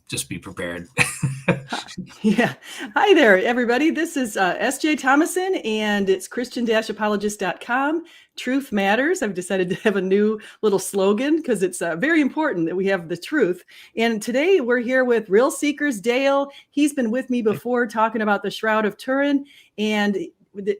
just be prepared. Yeah. Hi there, everybody. This is SJ Thomason, and it's Christian-apologist.com. Truth matters. I've decided to have a new little slogan because it's very important that we have the truth. And today we're here with Real Seekers Dale. He's been with me before talking about the Shroud of Turin. And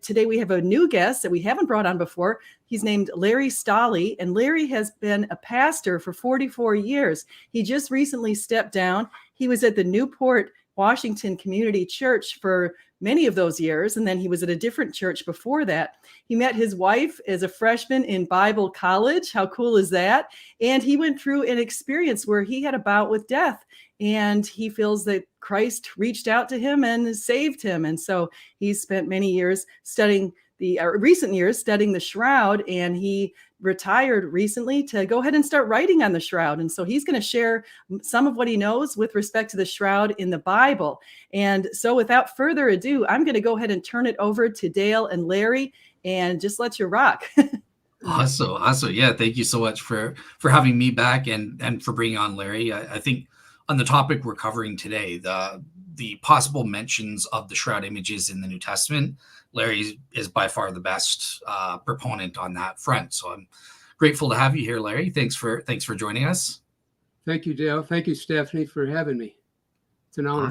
today we have a new guest that we haven't brought on before. He's named Larry Stalley, and Larry has been a pastor for 44 years. He just recently stepped down. He was at the Newport, Washington Community Church for many of those years, and then he was at a different church before that. He met his wife as a freshman in Bible college. How cool is that? And he went through an experience where he had a bout with death, and he feels that Christ reached out to him and saved him. And so he's spent many years studying recent years studying the Shroud, and he retired recently to go ahead and start writing on the Shroud. And so he's going to share some of what he knows with respect to the Shroud in the Bible. And so without further ado, I'm going to go ahead and turn it over to Dale and Larry and just let you rock. Awesome. Yeah, thank you so much for having me back and for bringing on Larry. I think on the topic we're covering today, the possible mentions of the Shroud images in the New Testament, Larry is by far the best proponent on that front. So I'm grateful to have you here, Larry. Thanks for joining us. Thank you, Dale. Thank you, Stephanie, for having me. It's an honor.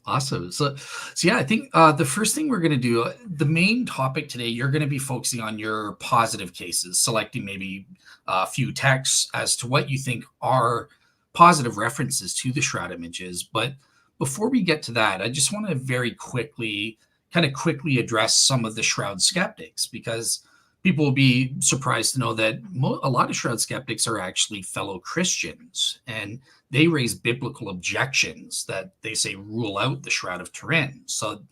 Awesome. So yeah, I think the first thing we're going to do, the main topic today, you're going to be focusing on your positive cases, selecting maybe a few texts as to what you think are positive references to the Shroud images. But before we get to that, I just want to very quickly address some of the Shroud skeptics, because people will be surprised to know that a lot of Shroud skeptics are actually fellow Christians, and they raise biblical objections that they say rule out the Shroud of Turin. So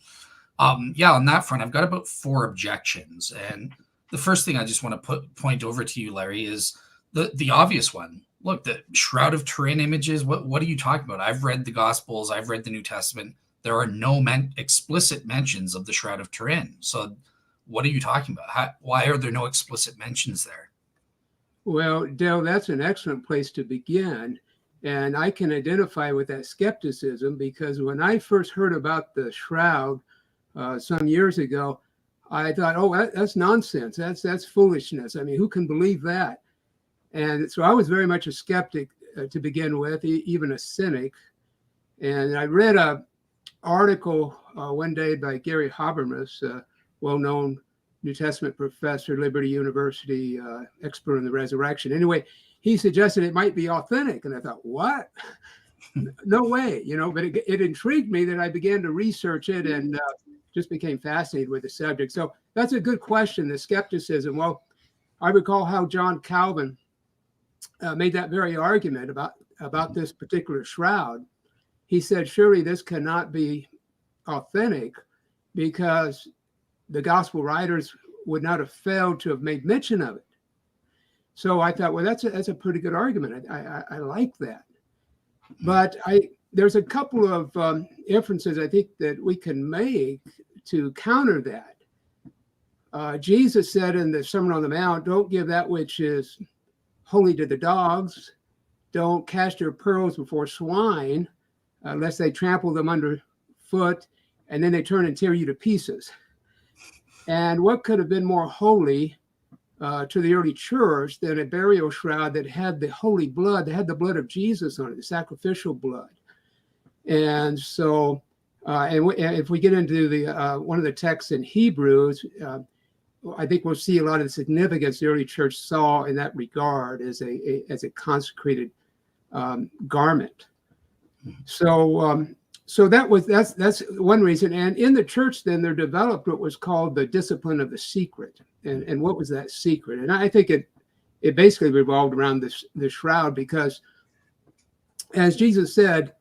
on that front, I've got about 4 objections. And the first thing I just want to point over to you, Larry, is the obvious one. Look, the Shroud of Turin images, what are you talking about? I've read the Gospels, I've read the New Testament. There are no explicit mentions of the Shroud of Turin. So what are you talking about? Why are there no explicit mentions there? Well, Dale, that's an excellent place to begin. And I can identify with that skepticism, because when I first heard about the Shroud some years ago, I thought, oh, that's nonsense. That's foolishness. I mean, who can believe that? And so I was very much a skeptic to begin with, even a cynic. And I read a article one day by Gary Habermas, a well-known New Testament professor, Liberty University, expert in the resurrection. Anyway, he suggested it might be authentic. And I thought, what? No way, but it intrigued me that I began to research it and just became fascinated with the subject. So that's a good question, the skepticism. Well, I recall how John Calvin made that very argument about this particular Shroud. He said, surely this cannot be authentic, because the gospel writers would not have failed to have made mention of it. So I thought, well, that's a pretty good argument. I like that. But there's a couple of inferences I think that we can make to counter that. Jesus said in the Sermon on the Mount, don't give that which is holy to the dogs. Don't cast your pearls before swine, lest they trample them underfoot, and then they turn and tear you to pieces. And what could have been more holy to the early church than a burial shroud that had the holy blood, that had the blood of Jesus on it, the sacrificial blood? And so, and if we get into the one of the texts in Hebrews, I think we'll see a lot of the significance the early church saw in that regard as a consecrated garment. So that's one reason. And in the church, then there developed what was called the discipline of the secret. And what was that secret? And I think it basically revolved around the shroud, because as Jesus said,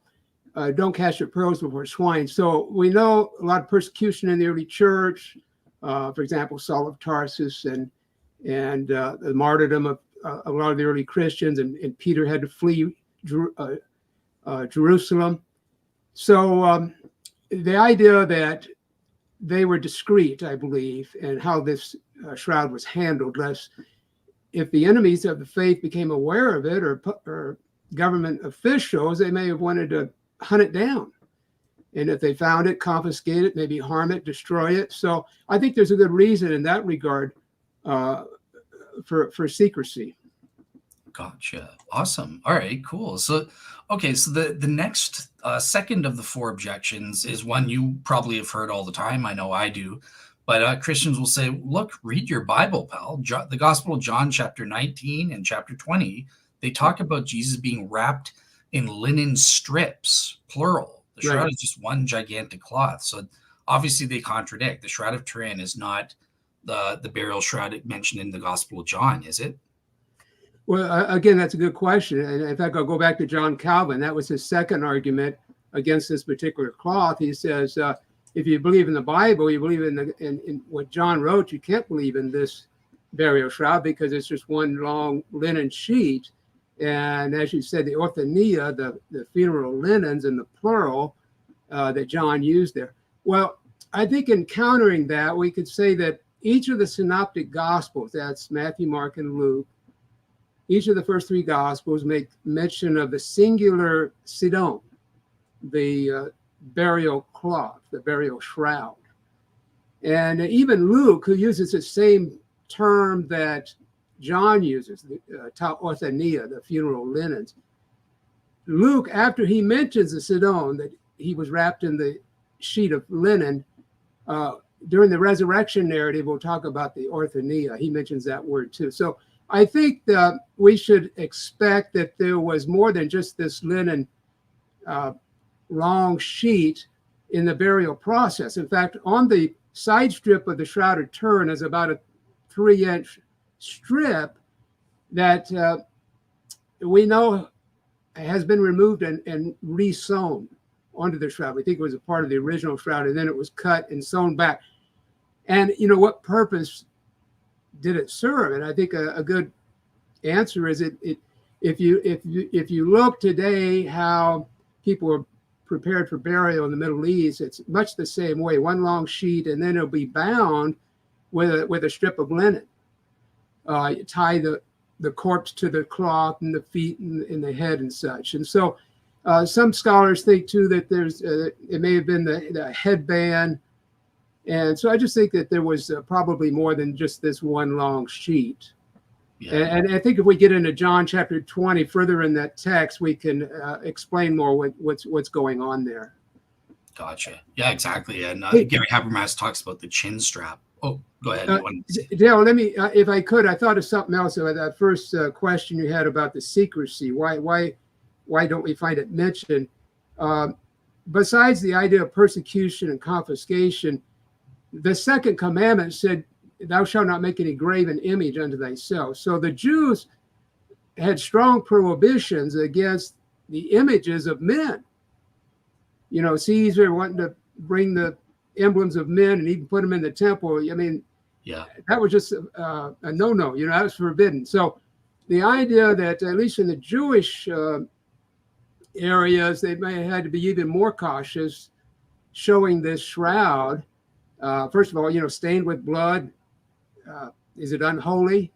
don't cast your pearls before swine. So we know a lot of persecution in the early church. For example, Saul of Tarsus and the martyrdom of a lot of the early Christians, and Peter had to flee Jerusalem. So the idea that they were discreet, I believe, and how this shroud was handled, lest if the enemies of the faith became aware of it or government officials, they may have wanted to hunt it down. And if they found it, confiscate it, maybe harm it, destroy it. So I think there's a good reason in that regard for secrecy. Gotcha. Awesome. All right, cool. So, okay, so the next second of the 4 objections is one you probably have heard all the time. I know I do. But Christians will say, look, read your Bible, pal. The Gospel of John, chapter 19 and chapter 20, they talk about Jesus being wrapped in linen strips, plural. The shroud is just one gigantic cloth. So obviously they contradict. The Shroud of Turin is not the burial shroud mentioned in the Gospel of John, is it? Well, again, that's a good question. And in fact, I'll go back to John Calvin. That was his second argument against this particular cloth. He says, if you believe in the Bible, you believe in what John wrote, you can't believe in this burial shroud because it's just one long linen sheet. And as you said, the orthania, the funeral linens in the plural that John used there. Well, I think in countering that, we could say that each of the synoptic gospels, that's Matthew, Mark, and Luke, each of the first 3 gospels make mention of the singular sidon, the burial cloth, the burial shroud. And even Luke, who uses the same term that John uses, the orthania, the funeral linens. Luke, after he mentions the sidon, that he was wrapped in the sheet of linen, during the resurrection narrative, we'll talk about the orthania. He mentions that word too. So I think that we should expect that there was more than just this linen long sheet in the burial process. In fact, on the side strip of the Shroud of Turin is about a 3-inch strip that we know has been removed and re-sewn onto the shroud. We think it was a part of the original shroud, and then it was cut and sewn back. And you know, what purpose did it serve? And I think a good answer is if you look today how people are prepared for burial in the Middle East, it's much the same way. One long sheet, and then it'll be bound with a strip of linen. You tie the corpse to the cloth and the feet and the head and such. And so some scholars think too that there's it may have been the headband. And so I just think that there was probably more than just this one long sheet. Yeah. And I think if we get into John chapter 20 further in that text, we can explain more what's going on there. Gotcha. Yeah, exactly. And Gary Habermas talks about the chin strap. Oh, go ahead. Dale, let me, if I could, I thought of something else about that first question you had about the secrecy. Why don't we find it mentioned? Besides the idea of persecution and confiscation, the second commandment said, "Thou shalt not make any graven image unto thyself." So the Jews had strong prohibitions against the images of men. You know, Caesar wanting to bring the emblems of men and even put them in the temple. I mean, yeah, that was just a no-no. You know, that was forbidden. So the idea that at least in the Jewish areas, they may have had to be even more cautious showing this shroud. First of all, you know, stained with blood. Is it unholy?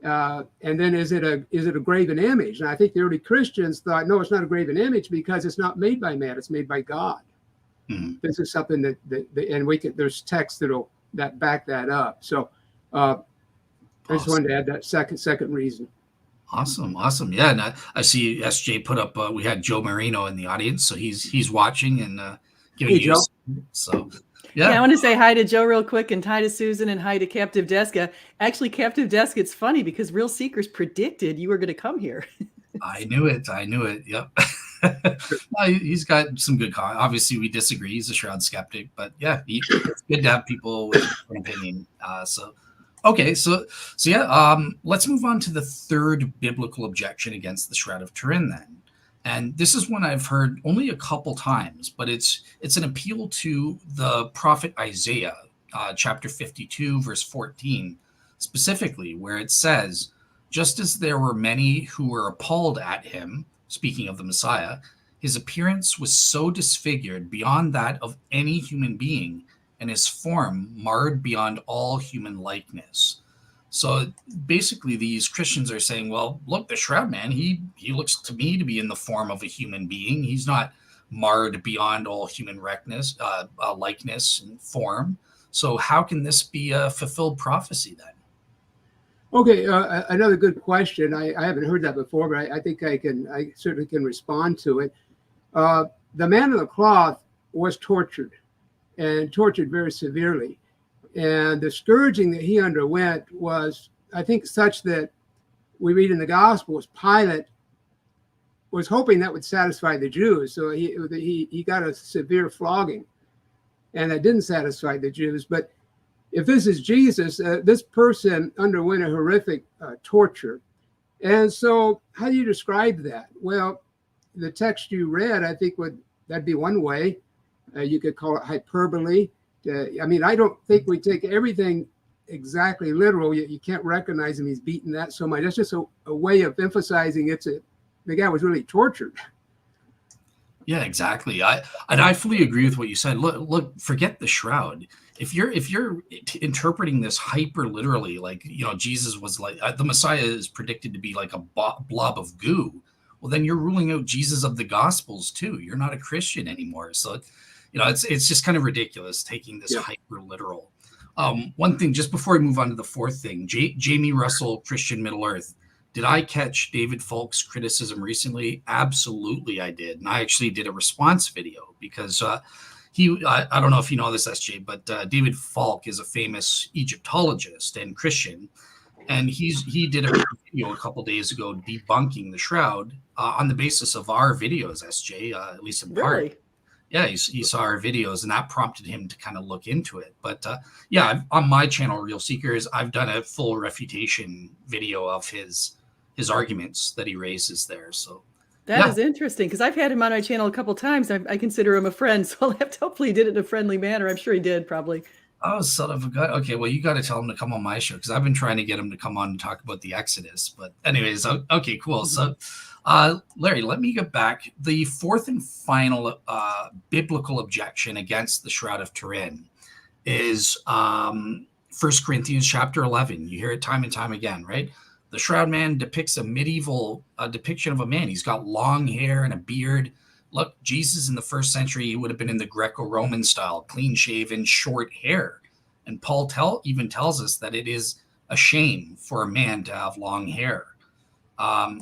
And then is it a graven image? And I think the early Christians thought, no, it's not a graven image because it's not made by man; it's made by God. Mm-hmm. This is something that and there's texts that back that up. So I just wanted to add that second reason. Awesome. Yeah, and I see SJ put up. We had Joe Marino in the audience, so he's watching and giving you. So. Yeah. I want to say hi to Joe real quick, and hi to Susan, and hi to Captive Deska. Actually, Captive Deska, it's funny because Real Seekers predicted you were going to come here. I knew it. Yep. He's got some good comments. Obviously, we disagree. He's a Shroud skeptic, but yeah, it's good to have people with an opinion. So let's move on to the third biblical objection against the Shroud of Turin then. And this is one I've heard only a couple times, but it's an appeal to the prophet Isaiah, chapter 52, verse 14, specifically, where it says, "Just as there were many who were appalled at him," speaking of the Messiah, "his appearance was so disfigured beyond that of any human being, and his form marred beyond all human likeness." So basically, these Christians are saying, well, look, the shroud man, he looks to me to be in the form of a human being. He's not marred beyond all human likeness and form. So how can this be a fulfilled prophecy then? Okay, another good question. I haven't heard that before, but I think I certainly can respond to it. The man of the cloth was tortured, and tortured very severely. And the scourging that he underwent was, I think, such that we read in the Gospels, Pilate was hoping that would satisfy the Jews. So he got a severe flogging, and that didn't satisfy the Jews. But if this is Jesus, this person underwent a horrific torture. And so how do you describe that? Well, the text you read, I think that'd be one way. You could call it hyperbole. I mean, I don't think we take everything exactly literal. You can't recognize him. He's beaten that so much. That's just a way of emphasizing the guy was really tortured. Yeah, exactly. I fully agree with what you said. Look, forget the shroud. If you're interpreting this hyper literally, like, Jesus was like the Messiah is predicted to be like a blob of goo. Well, then you're ruling out Jesus of the Gospels too. You're not a Christian anymore. So, it's just kind of ridiculous taking this hyper literal. One thing, just before we move on to the fourth thing, Jamie Russell, Christian Middle Earth. Did I catch David Falk's criticism recently? Absolutely, I did. And I actually did a response video because I don't know if you know this, SJ, but David Falk is a famous Egyptologist and Christian. And he did a video a couple days ago debunking the shroud on the basis of our videos, SJ, at least in part. Really? Yeah, he saw our videos, and that prompted him to kind of look into it. But on my channel, Real Seekers, I've done a full refutation video of his arguments that he raises there. So that is interesting, because I've had him on my channel a couple times. I consider him a friend, so I'll have to hopefully he did it in a friendly manner. I'm sure he did, probably. Oh, son of a gun. Okay, well, you got to tell him to come on my show, because I've been trying to get him to come on and talk about the Exodus. But anyways, okay, cool. Mm-hmm. So, Larry, let me get back. The fourth and final biblical objection against the Shroud of Turin is 1 Corinthians chapter 11. You hear it time and time again, right? The shroud man depicts a medieval depiction of a man. He's got long hair and a beard. Look, Jesus in the first century, he would have been in the Greco-Roman style, clean-shaven, short hair. And Paul even tells us that it is a shame for a man to have long hair.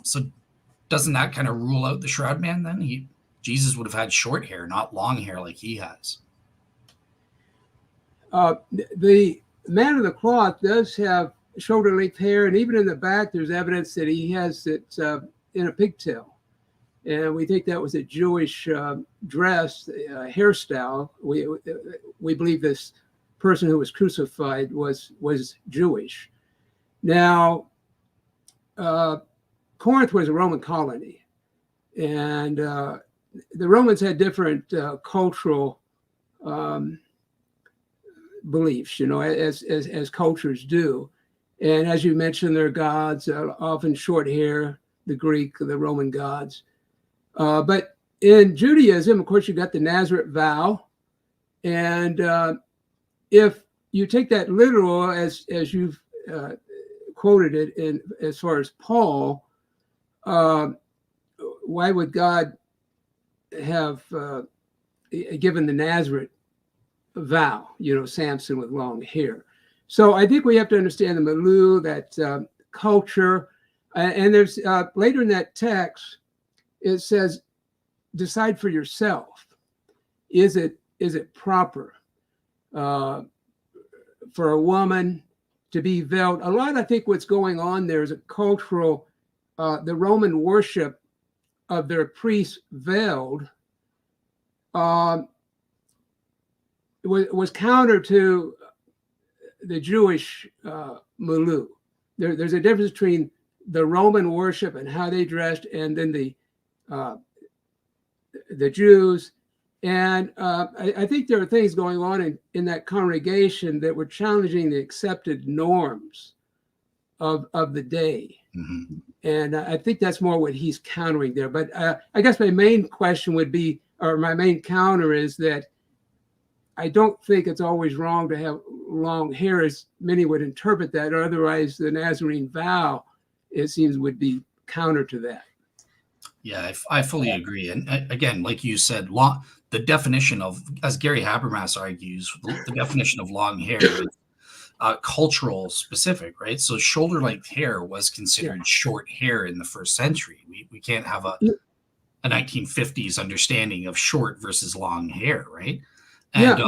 So doesn't that kind of rule out the shroud man then? Jesus would have had short hair, not long hair like he has. The man of the cloth does have shoulder-length hair, and even in the back, there's evidence that he has it in a pigtail. And we think that was a Jewish dress, hairstyle. We believe this person who was crucified was Jewish. Now, Corinth was a Roman colony, and the Romans had different cultural beliefs, as cultures do. And as you mentioned, their gods, often short hair, the Greek, the Roman gods. But in Judaism, of course, you got the Nazareth vow. And if you take that literal, as you've quoted it, as far as Paul, why would God have given the Nazareth vow, Samson with long hair? So I think we have to understand the milieu, that culture. And there's later in that text, it says, decide for yourself. Is it proper for a woman to be veiled? A lot, I think, what's going on there is a cultural, the Roman worship of their priests veiled was counter to the Jewish milieu. There's a difference between the Roman worship and how they dressed, and then the Jews. And I think there are things going on in that congregation that were challenging the accepted norms of the day. Mm-hmm. And I think that's more what he's countering there. But I guess my main question would be, or my main counter is that I don't think it's always wrong to have long hair, as many would interpret that. Otherwise, the Nazarene vow, it seems, would be counter to that. Yeah, I fully agree. And again, like you said, the definition of, as Gary Habermas argues, the definition of long hair is cultural specific, right? So shoulder length hair was considered short hair in the first century. We can't have a 1950s understanding of short versus long hair, right? And,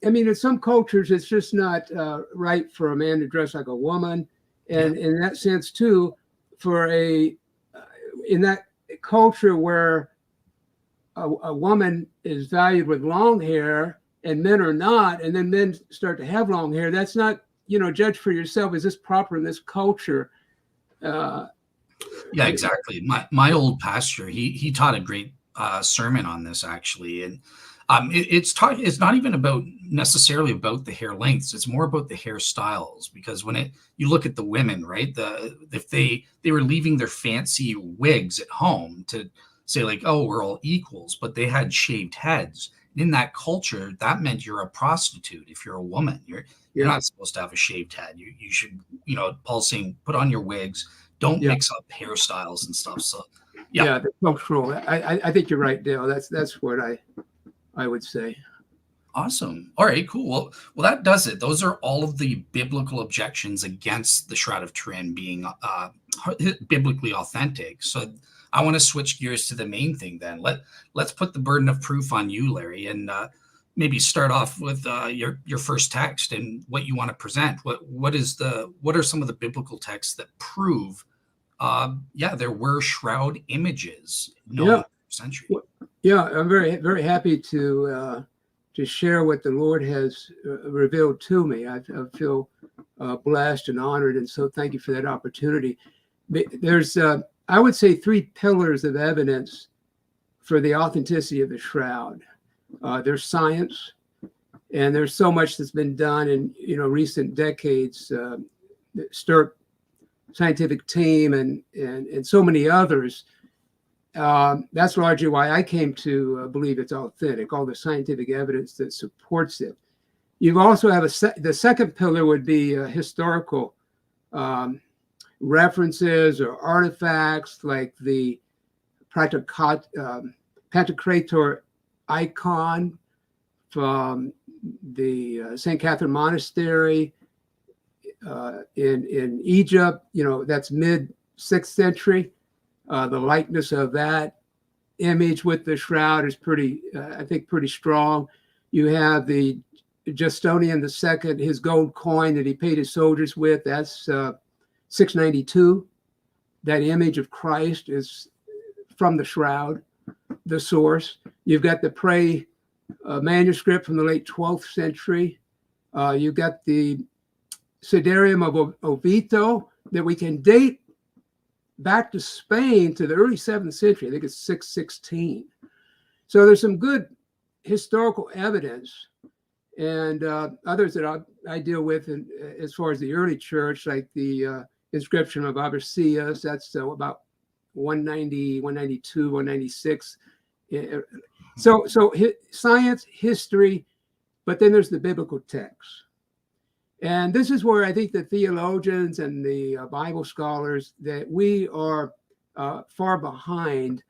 I mean, in some cultures, it's just not right for a man to dress like a woman, and in that sense too, in that culture where a woman is valued with long hair and men are not, and then men start to have long hair, that's not, judge for yourself. Is this proper in this culture? Yeah, exactly. My old pastor, he taught a great sermon on this, actually. And it's not even necessarily about the hair lengths. It's more about the hairstyles, because you look at the women, right? If they were leaving their fancy wigs at home to say like, oh, we're all equals, but they had shaved heads. In that culture, that meant you're a prostitute. If you're a woman, you're not supposed to have a shaved head. You should, Paul's saying, put on your wigs. Don't mix up hairstyles and stuff. So the cultural. I think you're right, Dale. That's what I would say. Awesome. All right, cool. Well, that does it. Those are all of the biblical objections against the Shroud of Turin being biblically authentic. So I want to switch gears to the main thing then. Let's put the burden of proof on you, Larry, and maybe start off with your first text and what you want to present. What are some of the biblical texts that prove there were shroud images in the century? I'm very, very happy to share what the Lord has revealed to me. I feel blessed and honored, and so thank you for that opportunity. There's I would say 3 pillars of evidence for the authenticity of the shroud. There's science, and there's so much that's been done in recent decades. The Stirp scientific team and so many others. That's largely why I came to believe it's authentic. All the scientific evidence that supports it. You also have the second pillar would be historical references or artifacts, like the Pantocrator icon from the St. Catherine Monastery in Egypt. That's mid 6th century. The likeness of that image with the shroud is pretty strong. You have the Justinian II, his gold coin that he paid his soldiers with. That's 692. That image of Christ is from the shroud, the source. You've got the Pray manuscript from the late 12th century. You've got the Siderium of Oviedo that we can date back to Spain to the early 7th century. I think it's 616. So there's some good historical evidence, and others that I deal with as far as the early church, like the inscription of Abercius. That's about 190, 192, 196. So science, history, but then there's the biblical text. And this is where I think the theologians and the Bible scholars, that we are far behind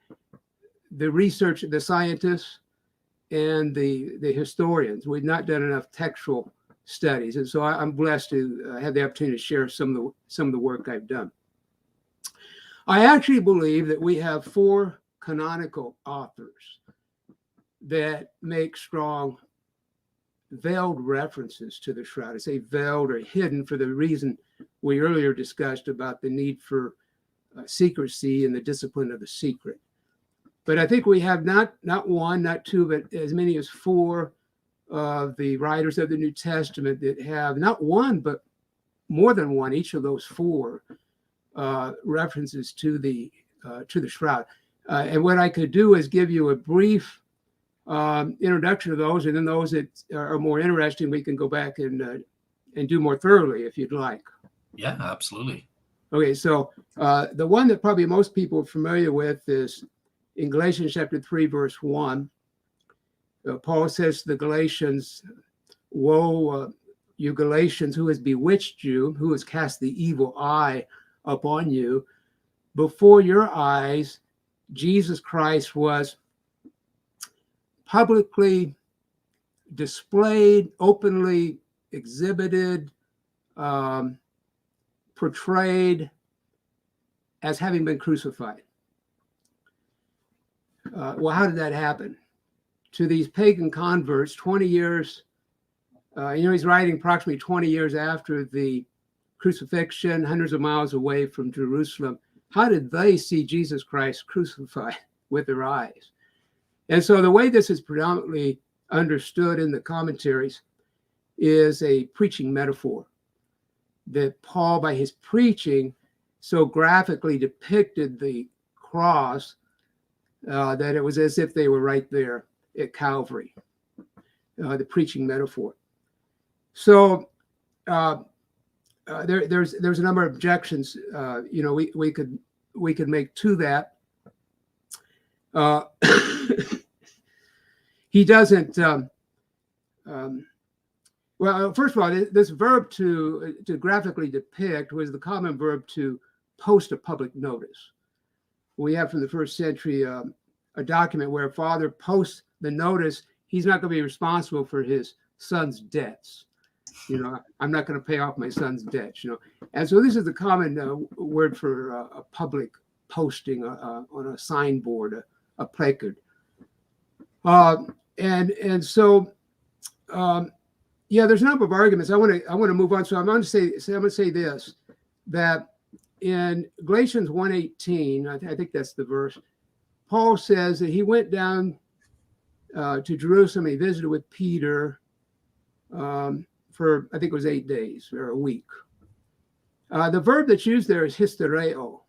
the research, the scientists and the historians. We've not done enough textual studies. And so I'm blessed to have the opportunity to share some of the work I've done. I actually believe that we have 4 canonical authors that make strong veiled references to the shroud. I say veiled or hidden for the reason we earlier discussed about the need for secrecy and the discipline of the secret. But I think we have not 1, not 2, but as many as 4 of the writers of the New Testament that have not 1, but more than 1, each of those 4 references to the shroud. And what I could do is give you a brief introduction to those, and then those that are more interesting, we can go back and do more thoroughly if you'd like. Yeah, absolutely. Okay, so the one that probably most people are familiar with is in Galatians chapter 3, verse 1. Paul says to the Galatians, "Woe, you Galatians, who has bewitched you, who has cast the evil eye upon you. Before your eyes, Jesus Christ was publicly displayed, openly exhibited, portrayed as having been crucified. Well, how did that happen? To these pagan converts, 20 years, he's writing approximately 20 years after the crucifixion, hundreds of miles away from Jerusalem. How did they see Jesus Christ crucified? With their eyes? And so the way this is predominantly understood in the commentaries is a preaching metaphor, that Paul, by his preaching, so graphically depicted the cross that it was as if they were right there at Calvary, the preaching metaphor. So there's a number of objections we could make to that. He doesn't. Well, first of all, this verb to graphically depict was the common verb to post a public notice. We have from the first century a document where a father posts the notice he's not going to be responsible for his son's debts. I'm not going to pay off my son's debts. And so this is the common word for a public posting on a signboard, a placard. And so there's a number of arguments. I want to move on. So I'm going to say this, that in Galatians 1:18, I think that's the verse, Paul says that he went down to Jerusalem. He visited with Peter for, I think it was 8 days or a week. The verb that's used there is hystereo.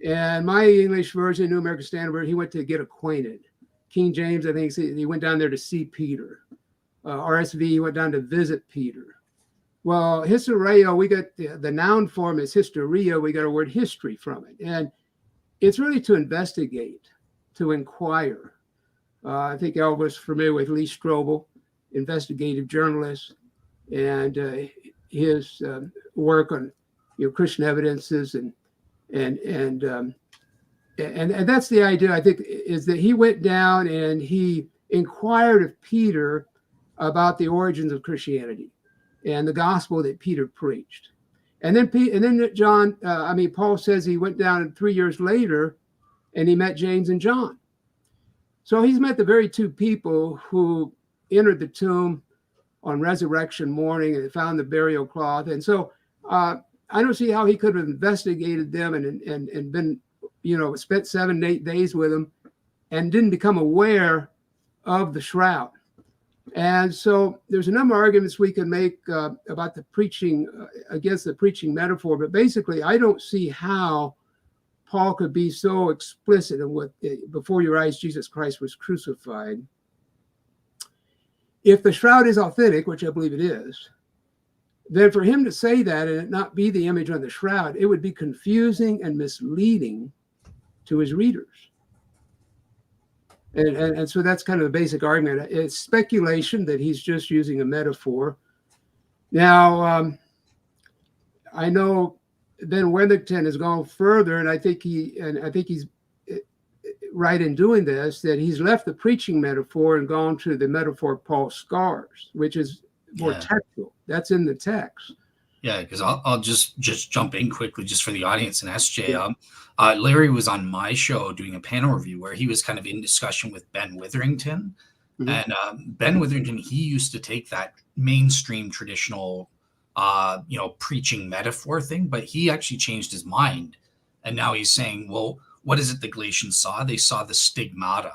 And my English version, New American Standard Version, he went to get acquainted. King James, I think he went down there to see Peter. RSV, he went down to visit Peter. Well, hystereo, we got the noun form is hysteria. We got a word history from it. And it's really to investigate, to inquire. I think Elvis familiar with Lee Strobel, investigative journalist, and his work on Christian evidences and that's the idea, I think, is that he went down and he inquired of Peter about the origins of Christianity and the gospel that Peter preached. And then Paul says he went down 3 years later and he met James and John. So he's met the very two people who entered the tomb on resurrection morning and found the burial cloth. And so I don't see how he could have investigated them and been, spent 7 to 8 days with them and didn't become aware of the shroud. And so there's a number of arguments we can make about the preaching, against the preaching metaphor. But basically, I don't see how Paul could be so explicit in what, before your eyes, Jesus Christ was crucified. If the shroud is authentic, which I believe it is, then for him to say that and it not be the image on the shroud, it would be confusing and misleading to his readers. And so that's kind of the basic argument. It's speculation that he's just using a metaphor. Now, I know Ben Withington has gone further, and I think he's right in doing this, that he's left the preaching metaphor and gone to the metaphor of Paul's scars, which is more textual. That's in the text. Yeah, because I'll just jump in quickly just for the audience and SJ. Larry was on my show doing a panel review where he was kind of in discussion with Ben Witherington. Mm-hmm. And Ben Witherington, he used to take that mainstream traditional, preaching metaphor thing, but he actually changed his mind. And now he's saying, well, what is it the Galatians saw? They saw the stigmata.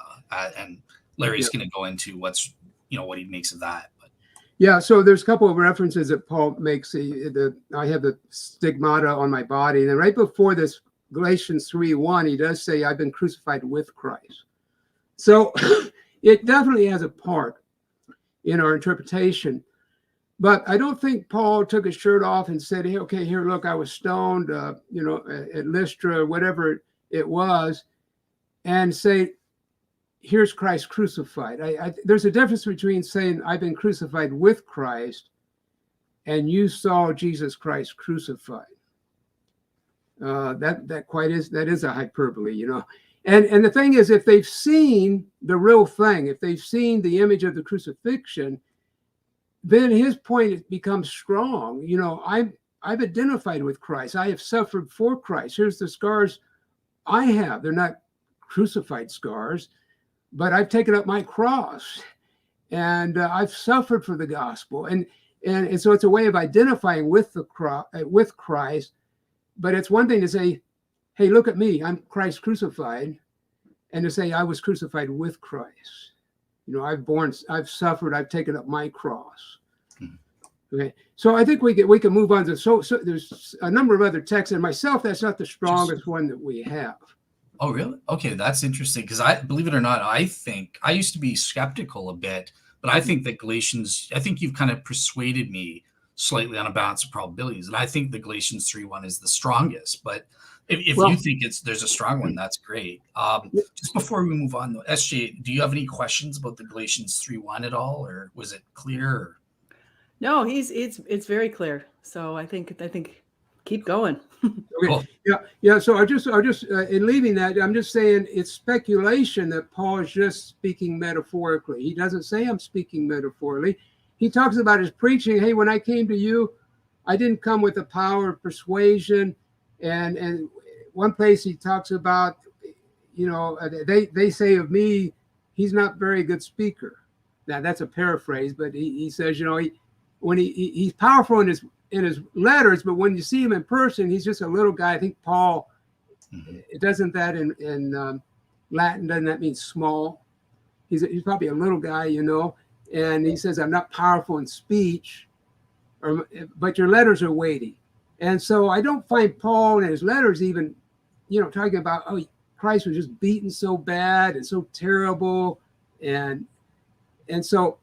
And Larry's going to go into what he makes of that. Yeah, so there's a couple of references that Paul makes. I have the stigmata on my body. And then right before this, Galatians 3:1, he does say, I've been crucified with Christ. So it definitely has a part in our interpretation. But I don't think Paul took his shirt off and said, hey, okay, here, look, I was stoned, at Lystra, whatever it was, and say, here's Christ crucified. There's a difference between saying I've been crucified with Christ and you saw Jesus Christ crucified. That is a hyperbole, you know. And the thing is, if they've seen the real thing, if they've seen the image of the crucifixion, then his point becomes strong. You know, I've identified with Christ. I have suffered for Christ. Here's the scars I have. They're not crucified scars, but I've taken up my cross, and I've suffered for the gospel. And so it's a way of identifying with the with Christ. But it's one thing to say, hey, look at me, I'm Christ crucified, and to say I was crucified with Christ. You know, I've suffered, I've taken up my cross. Okay, so I think we can move on to so there's a number of other texts, and myself, that's not the strongest one that we have. Oh, really? Okay, that's interesting, because I believe it or not, I think I used to be skeptical a bit, but I think that Galatians, I think you've kind of persuaded me slightly on a balance of probabilities, and I think the Galatians 3:1 is the strongest. But if you think there's a strong one, that's great. Just before we move on, though, SJ, do you have any questions about the Galatians 3:1 at all, or was it clear? Or? No, it's very clear. So I think keep going. Okay. Cool. Yeah. So I just in leaving that, I'm just saying it's speculation that Paul is just speaking metaphorically. He doesn't say I'm speaking metaphorically. He talks about his preaching. Hey, when I came to you, I didn't come with the power of persuasion. And one place he talks about, you know, they say of me, he's not very good speaker. Now that's a paraphrase, but he says, you know, he's powerful in his letters, but when you see him in person, he's just a little guy. I think Paul, it doesn't that in Latin, doesn't that mean small? He's probably a little guy, you know. And he says, I'm not powerful in speech, but your letters are weighty. And so I don't find Paul in his letters even, you know, talking about, oh, Christ was just beaten so bad and so terrible. And so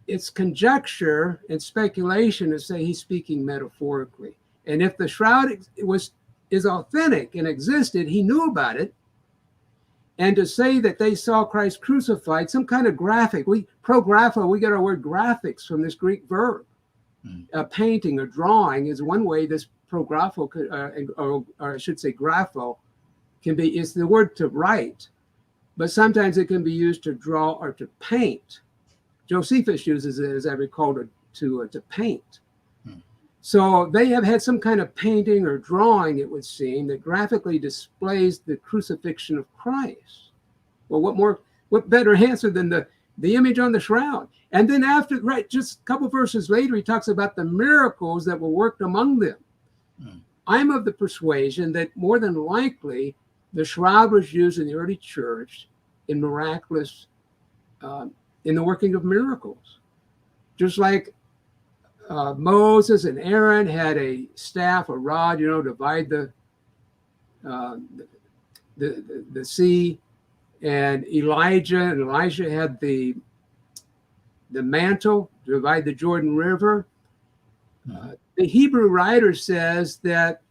it's conjecture and speculation to say he's speaking metaphorically. And if the shroud is authentic and existed, he knew about it. And to say that they saw Christ crucified, some kind of graphic, prographo, we get our word graphics from this Greek verb. A painting or drawing is one way this prographo, or I should say grapho, can be, is the word to write, but sometimes it can be used to draw or to paint. Josephus uses it, as I recall, to paint. So they have had some kind of painting or drawing, it would seem, that graphically displays the crucifixion of Christ. Well, what better answer than the image on the shroud? And then after, right, just a couple verses later, he talks about the miracles that were worked among them. I'm of the persuasion that more than likely the shroud was used in the early church in miraculous, in the working of miracles. Just like Moses and Aaron had a staff, a rod, you know, divide the sea, and Elijah and Elisha had the mantle to divide the Jordan River. The Hebrew writer says that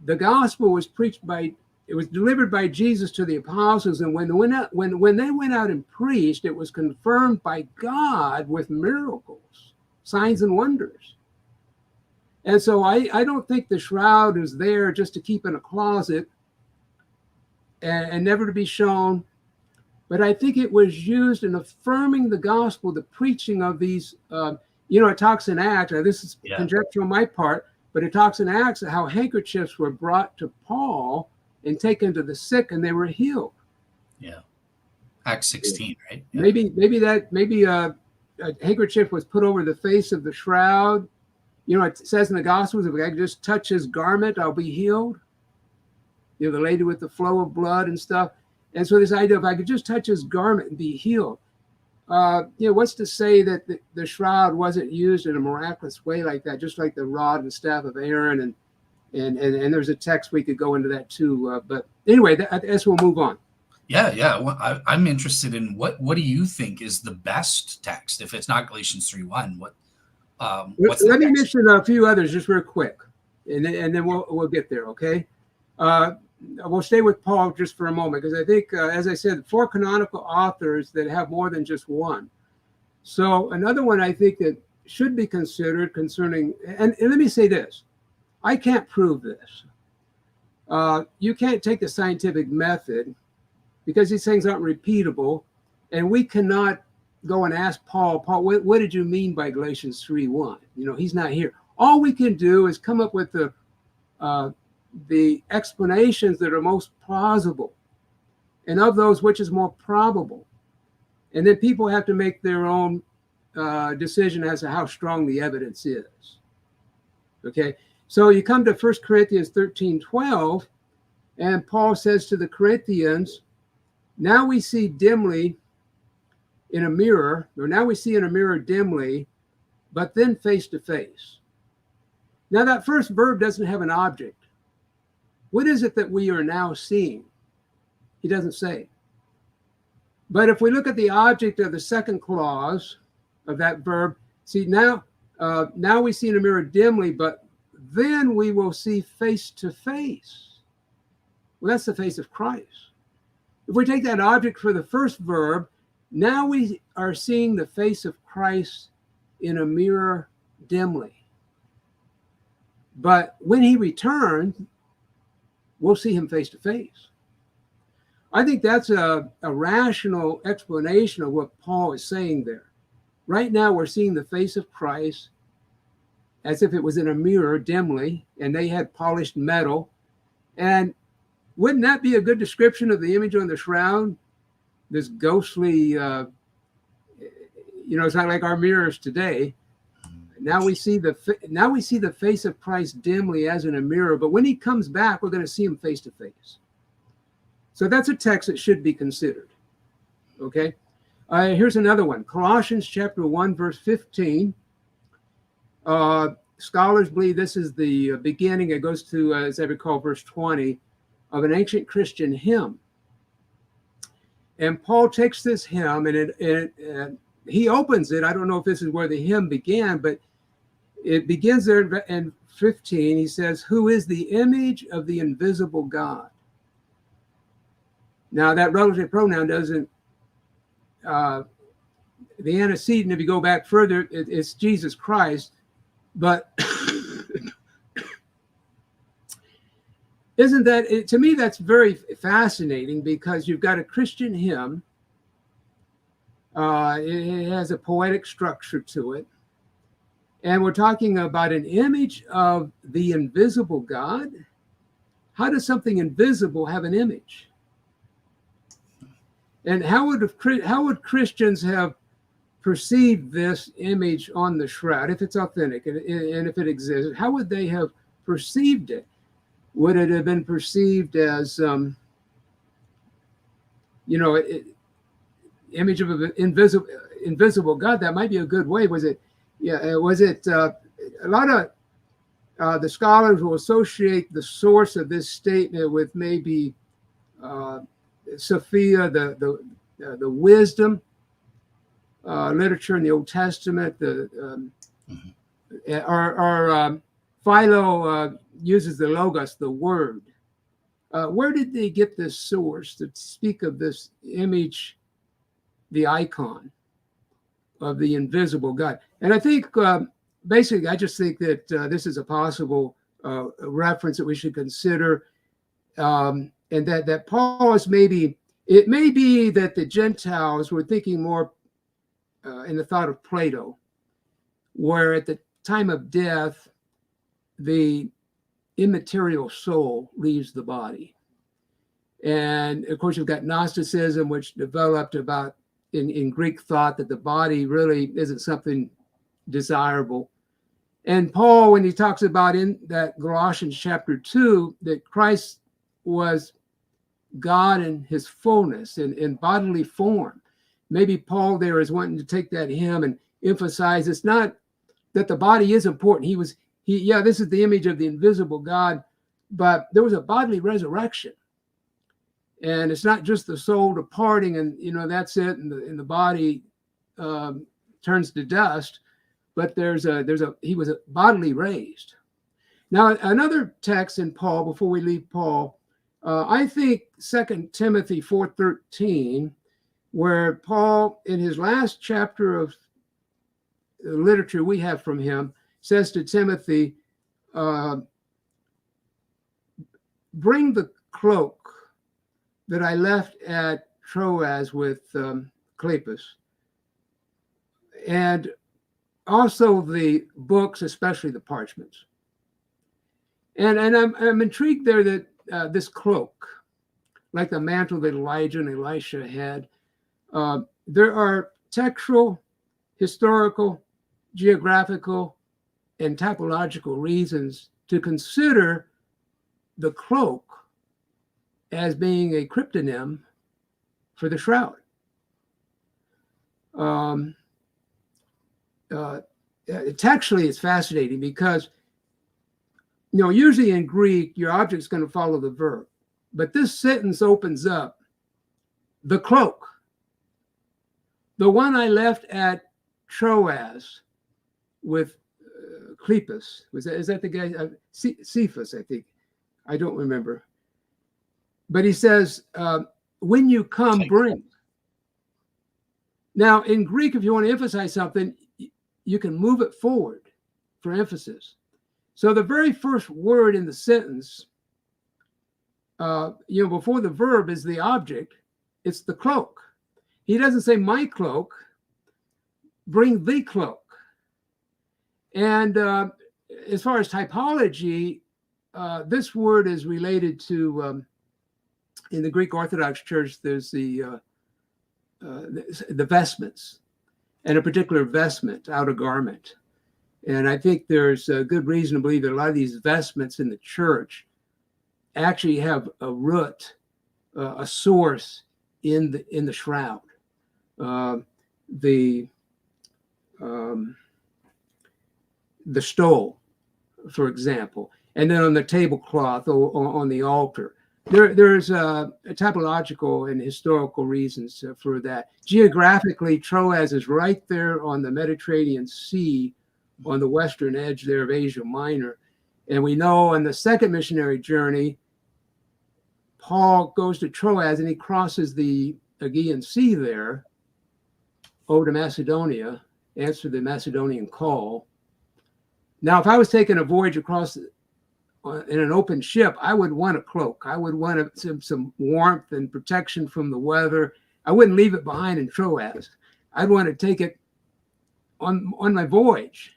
the gospel was delivered by Jesus to the apostles, and when they went out and preached, it was confirmed by God with miracles, signs and wonders. And so I don't think the shroud is there just to keep in a closet and never to be shown, but I think it was used in affirming the gospel, the preaching of these, it talks in Acts, this is conjecture on my part, but it talks in Acts how handkerchiefs were brought to Paul and taken to the sick and they were healed. Yeah. Acts 16, right? Yeah. Maybe a handkerchief was put over the face of the shroud. You know, it says in the Gospels, if I can just touch his garment, I'll be healed. You know, the lady with the flow of blood and stuff. And so this idea, if I could just touch his garment and be healed. What's to say that the shroud wasn't used in a miraculous way like that, just like the rod and staff of Aaron, and there's a text we could go into that too. But anyway, that's we'll move on. Yeah. Well, I'm interested in what do you think is the best text? If it's not Galatians 3:1, let me mention a few others just real quick, and then we'll get there. Okay. We'll stay with Paul just for a moment, because I think, as I said, 4 canonical authors that have more than just one. So another one I think that should be considered concerning, and let me say this, I can't prove this. You can't take the scientific method because these things aren't repeatable, and we cannot go and ask Paul, what did you mean by Galatians 3:1? You know, he's not here. All we can do is come up with the explanations that are most plausible, and of those, which is more probable. And then people have to make their own decision as to how strong the evidence is. Okay, so you come to 1 Corinthians 13:12, and Paul says to the Corinthians, now we see dimly in a mirror, or now we see in a mirror dimly, but then face to face. Now that first verb doesn't have an object. What is it that we are now seeing? He doesn't say. But if we look at the object of the second clause of that verb, see now we see in a mirror dimly, but then we will see face to face. Well, that's the face of Christ. If we take that object for the first verb, now we are seeing the face of Christ in a mirror dimly. But when he returns, we'll see him face to face. I think that's a rational explanation of what Paul is saying there. Right now, we're seeing the face of Christ as if it was in a mirror dimly, and they had polished metal. And wouldn't that be a good description of the image on the shroud? This ghostly, it's not like our mirrors today. Now we see the face of Christ dimly as in a mirror, but when he comes back, we're going to see him face to face. So that's a text that should be considered. Okay, here's another one. Colossians chapter 1, verse 15. Scholars believe this is the beginning. It goes to, as I recall, verse 20 of an ancient Christian hymn. And Paul takes this hymn and he opens it. I don't know if this is where the hymn began, but it begins there in 15. He says, who is the image of the invisible God? Now that relative pronoun doesn't, the antecedent, if you go back further, it's Jesus Christ. But isn't that, to me, that's very fascinating because you've got a Christian hymn. It has a poetic structure to it. And we're talking about an image of the invisible God. How does something invisible have an image? And how would Christians have perceived this image on the shroud, if it's authentic and if it exists? How would they have perceived it? Would it have been perceived as, image of an invisible God? That might be a good way. Was it? Yeah. Was it? A lot of the scholars will associate the source of this statement with maybe Sophia, the wisdom literature in the Old Testament. Philo uses the logos, the word. Where did they get this source to speak of this image, the icon of the invisible God? And I think basically, I just think that this is a possible reference that we should consider, and that Paul is it may be that the Gentiles were thinking more in the thought of Plato, where at the time of death, the immaterial soul leaves the body. And of course, you've got Gnosticism, which developed about in Greek thought that the body really isn't something desirable. And Paul, when he talks about in that Galatians chapter 2, that Christ was God in his fullness, in bodily form. Maybe Paul there is wanting to take that hymn and emphasize it's not that the body is important. This is the image of the invisible God, but there was a bodily resurrection. And it's not just the soul departing and, that's it. And the body turns to dust, but he was bodily raised. Now, another text in Paul, before we leave Paul, I think 2 Timothy 4:13, where Paul, in his last chapter of literature we have from him, says to Timothy, bring the cloak that I left at Troas with Cleopas, and also the books, especially the parchments. And I'm intrigued there that this cloak, like the mantle that Elijah and Elisha had, there are textual, historical, geographical, and typological reasons to consider the cloak as being a cryptonym for the shroud. Textually, it's fascinating because, usually in Greek, your object's going to follow the verb. But this sentence opens up the cloak, the one I left at Troas with Cleopas. Is that the guy? Cephas, I think. I don't remember. But he says, when you come, bring. Now, in Greek, if you want to emphasize something, you can move it forward for emphasis. So the very first word in the sentence, before the verb is the object, it's the cloak. He doesn't say my cloak, bring the cloak. And as far as typology, this word is related to, in the Greek Orthodox Church, there's the vestments, and a particular vestment, outer garment. And I think there's a good reason to believe that a lot of these vestments in the church actually have a root, a source in the shroud. The stole, for example, and then on the tablecloth or on the altar. There's a typological and historical reasons for that. Geographically, Troas is right there on the Mediterranean Sea, on the western edge there of Asia Minor. And we know on the second missionary journey, Paul goes to Troas and he crosses the Aegean Sea there over to Macedonia, answer the Macedonian call. Now, if I was taking a voyage across in an open ship, I would want a cloak. I would want some warmth and protection from the weather. I wouldn't leave it behind in Troas. I'd want to take it on my voyage.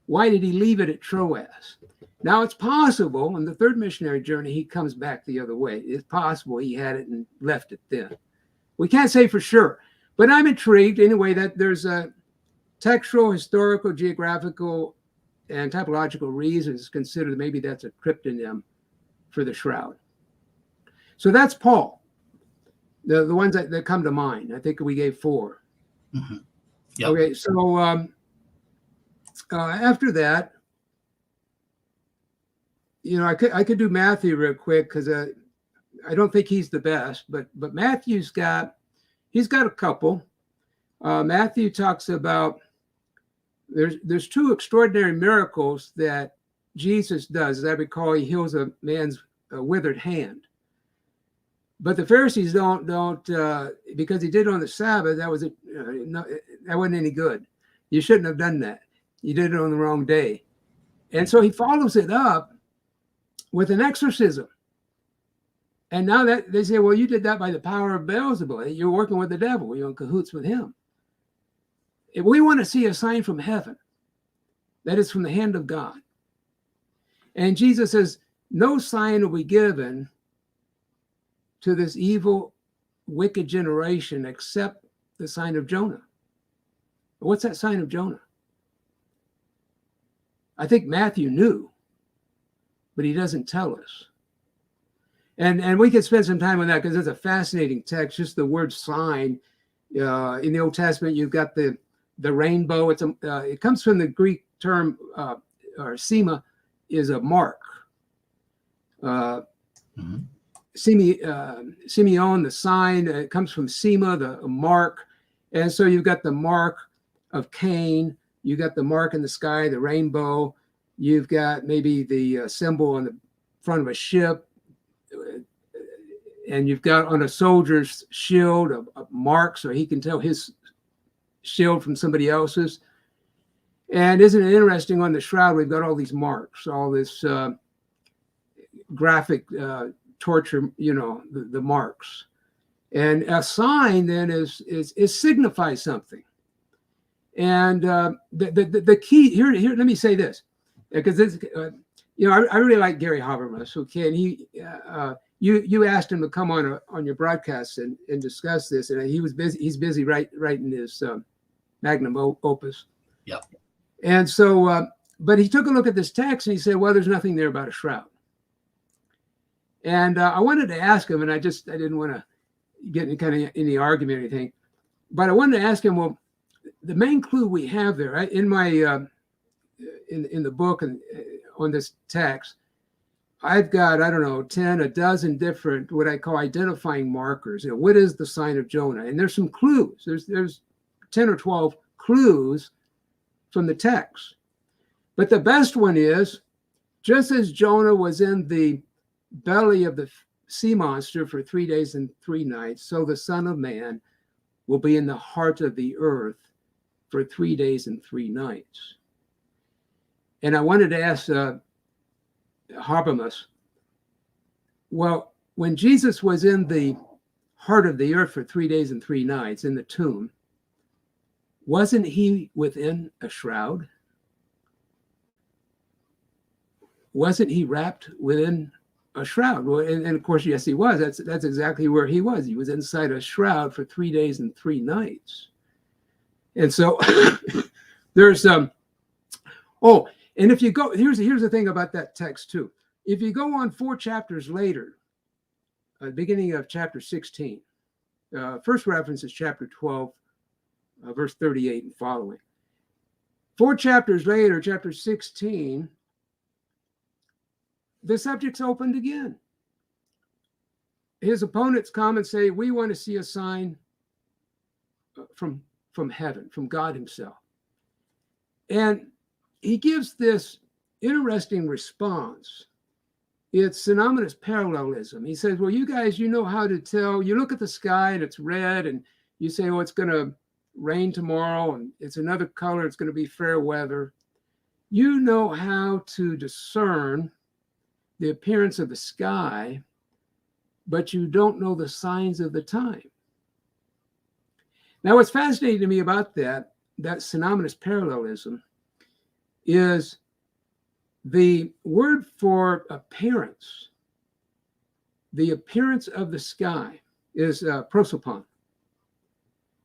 Why did he leave it at Troas? Now, it's possible on the third missionary journey, he comes back the other way. It's possible he had it and left it then. We can't say for sure, but I'm intrigued anyway that there's a textual, historical, geographical, and typological reasons consider that maybe that's a cryptonym for the shroud. So that's Paul, the ones that come to mind. I think we gave 4. Mm-hmm. Yep. Okay, so after that, I could do Matthew real quick because I don't think he's the best, but Matthew's he's got a couple. Matthew talks about there's 2 extraordinary miracles that Jesus does. As I recall, he heals a man's withered hand. But the Pharisees don't because he did it on the Sabbath. That wasn't any good. You shouldn't have done that. You did it on the wrong day. And so he follows it up with an exorcism. And now that they say, well, you did that by the power of Beelzebub. You're working with the devil. You're in cahoots with him. If we want to see a sign from heaven, that is from the hand of God. And Jesus says, no sign will be given to this evil, wicked generation except the sign of Jonah. What's that sign of Jonah? I think Matthew knew, but he doesn't tell us. And we could spend some time on that because it's a fascinating text, just the word sign. In the Old Testament, you've got the rainbow. It comes from the Greek term, or sema, is a mark. Mm-hmm. Simeon, the sign, it comes from sema, the mark. And so you've got the mark of Cain. You've got the mark in the sky, the rainbow. You've got maybe the symbol on the front of a ship. And you've got on a soldier's shield a mark so he can tell his shield from somebody else's. And isn't it interesting, on the shroud, we've got all these marks, all this graphic torture, the marks. And a sign then is signifies something. And the key here, let me say this, because this, I really like Gary Habermas. Okay, and you asked him to come on your broadcast and discuss this, and he was busy. He's busy writing his magnum opus. Yeah. And so, but he took a look at this text and he said, well, there's nothing there about a shroud. And I wanted to ask him, and I didn't want to get any argument or anything, but I wanted to ask him, well, the main clue we have there, right, in my in the book and on this text, I've got, I don't know, 10, a dozen different what I call identifying markers. What is the sign of Jonah? And there's some clues. There's 10 or 12 clues from the text. But the best one is, just as Jonah was in the belly of the sea monster for 3 days and 3 nights, so the Son of Man will be in the heart of the earth for 3 days and 3 nights. And I wanted to ask Habermas, well, when Jesus was in the heart of the earth for 3 days and 3 nights in the tomb, wasn't he within a shroud? Wasn't he wrapped within a shroud? Well, and of course, yes, he was. That's exactly where he was. He was inside a shroud for 3 days and 3 nights. And so there's and if you go, here's the thing about that text too. If you go on 4 chapters later, beginning of chapter 16, first reference is chapter 12, verse 38 and following. 4 chapters later, chapter 16, the subject's opened again. His opponents come and say, we want to see a sign from heaven, from God himself. And he gives this interesting response. It's synonymous parallelism. He says, well, you guys, you know how to tell. You look at the sky and it's red, and you say, oh, it's going to rain tomorrow, and it's another color. It's going to be fair weather. You know how to discern the appearance of the sky, but you don't know the signs of the time. Now, what's fascinating to me about that synonymous parallelism is the word for appearance. The appearance of the sky is prosopon,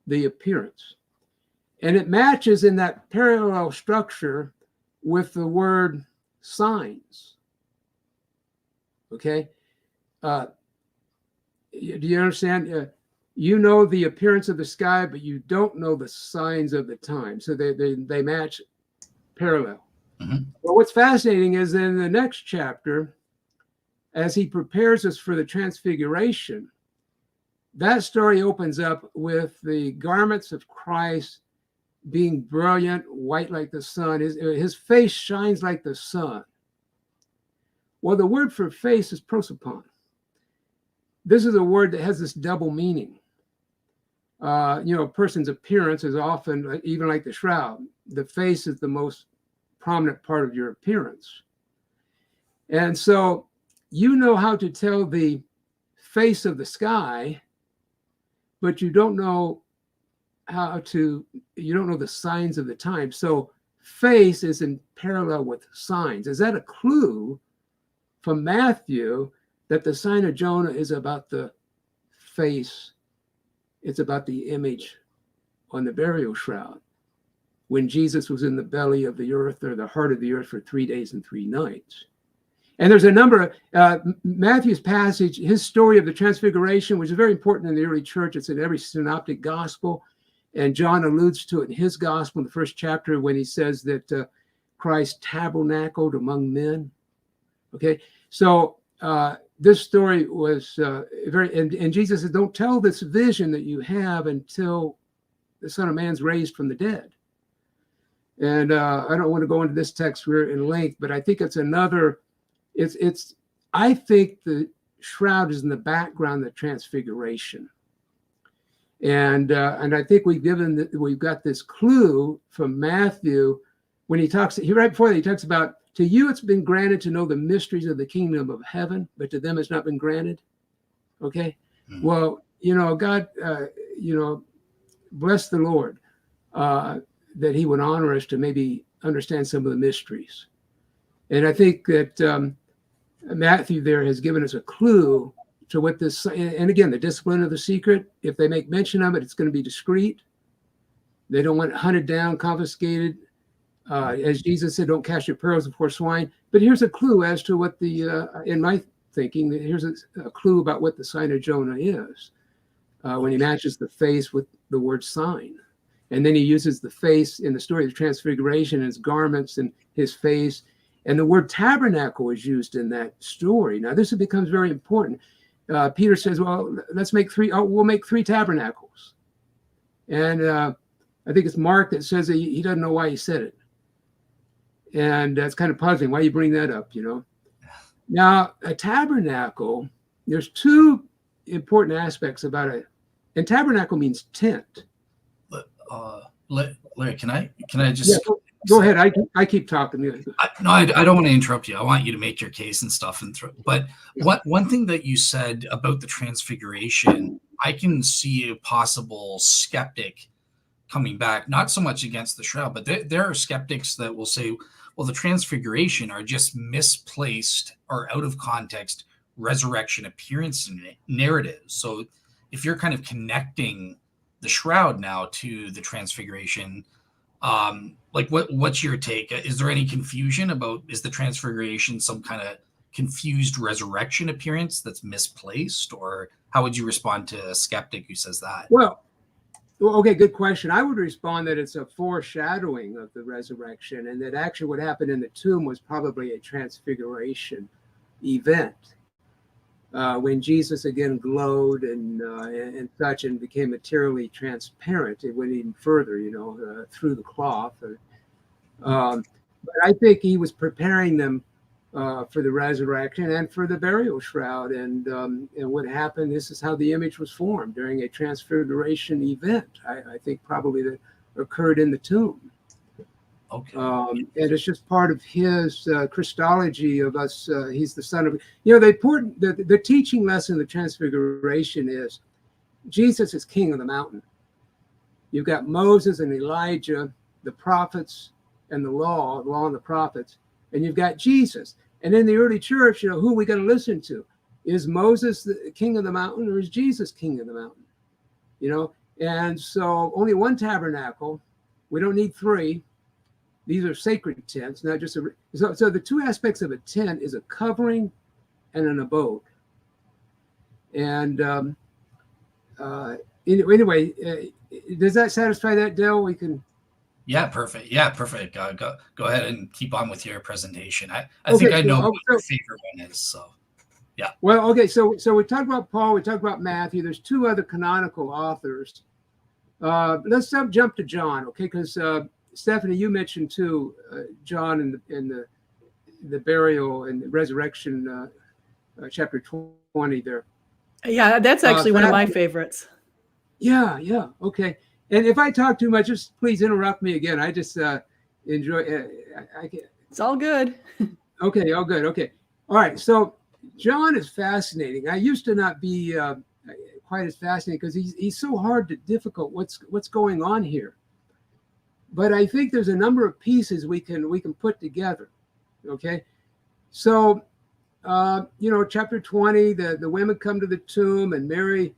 the appearance. And it matches in that parallel structure with the word signs. Okay? Do you understand? You know the appearance of the sky, but you don't know the signs of the time. So they match parallel. Mm-hmm. But what's fascinating is in the next chapter, as he prepares us for the transfiguration, that story opens up with the garments of Christ being brilliant, white like the sun. His face shines like the sun. Well, the word for face is prosopon. This is a word that has this double meaning. A person's appearance is often, even like the shroud, the face is the most prominent part of your appearance. And so you know how to tell the face of the sky, but you don't know the signs of the time. So face is in parallel with signs. Is that a clue from Matthew that the sign of Jonah is about the face? It's about the image on the burial shroud when Jesus was in the belly of the earth, or the heart of the earth, for 3 days and 3 nights. And there's a number of Matthew's passage, his story of the transfiguration, which is very important in the early church. It's in every synoptic gospel. And John alludes to it in his gospel in the first chapter when he says that Christ tabernacled among men. Okay, so this story was and Jesus said, don't tell this vision that you have until the Son of Man's raised from the dead. And I don't want to go into this text in length, but I think it's another. I think the shroud is in the background of the transfiguration, and I think we've got this clue from Matthew when right before that, he talks about, to you it's been granted to know the mysteries of the kingdom of heaven, but to them it's not been granted. Okay. Mm-hmm. Well, God, bless the Lord, that he would honor us to maybe understand some of the mysteries. And I think that Matthew there has given us a clue to what this, and again, the discipline of the secret, if they make mention of it, it's going to be discreet. They don't want it hunted down, confiscated. As Jesus said, don't cast your pearls before swine. But here's a clue as to what in my thinking, here's a clue about what the sign of Jonah is when he matches the face with the word sign. And then he uses the face in the story of the transfiguration, his garments and his face. And the word tabernacle is used in that story. Now, this becomes very important. Peter says, well, let's make three. Oh, we'll make 3 tabernacles. And I think it's Mark that says that he doesn't know why he said it. And that's kind of puzzling. Why you bring that up, Now, a tabernacle, there's 2 important aspects about it. And tabernacle means tent. Larry, can I just... Yeah, go ahead. I keep talking. I don't want to interrupt you. I want you to make your case and stuff. But one thing that you said about the transfiguration, I can see a possible skeptic coming back, not so much against the shroud, but there are skeptics that will say, well, the transfiguration are just misplaced or out of context resurrection appearance narratives. So if you're kind of connecting the shroud now to the transfiguration, what's your take? Is there any confusion about, is the transfiguration some kind of confused resurrection appearance that's misplaced, or how would you respond to a skeptic who says that? Well, okay, good question. I would respond that it's a foreshadowing of the resurrection, and that actually what happened in the tomb was probably a transfiguration event. When Jesus again glowed and such, and became materially transparent, it went even further, through the cloth. But I think he was preparing them for the resurrection and for the burial shroud. And what happened, this is how the image was formed during a transfiguration event. I think probably that occurred in the tomb. Okay. And it's just part of his Christology of us. He's the son of, the teaching lesson of the transfiguration is Jesus is king of the mountain. You've got Moses and Elijah, the prophets and the law and the prophets, and you've got Jesus. And in the early church, who are we going to listen to? Is Moses the king of the mountain, or is Jesus king of the mountain? And so only one tabernacle. We don't need 3. These are sacred tents, not just so the 2 aspects of a tent is a covering and an abode. And anyway, does that satisfy that, Dale? We can. Yeah, perfect. Go ahead and keep on with your presentation. I think I know what your favorite one is. So, yeah. Well, okay. So we talked about Paul. We talked about Matthew. There's 2 other canonical authors. Let's jump to John, okay? Because Stephanie, you mentioned too John in the burial and the resurrection, chapter 20 there. Yeah, that's actually one of my favorites. Yeah. Okay. And if I talk too much, just please interrupt me again. I just enjoy. It's all good. Okay, all good. Okay, all right. So John is fascinating. I used to not be quite as fascinating because he's so hard to difficult. What's going on here? But I think there's a number of pieces we can put together. Okay, so chapter 20, the women come to the tomb, and Mary.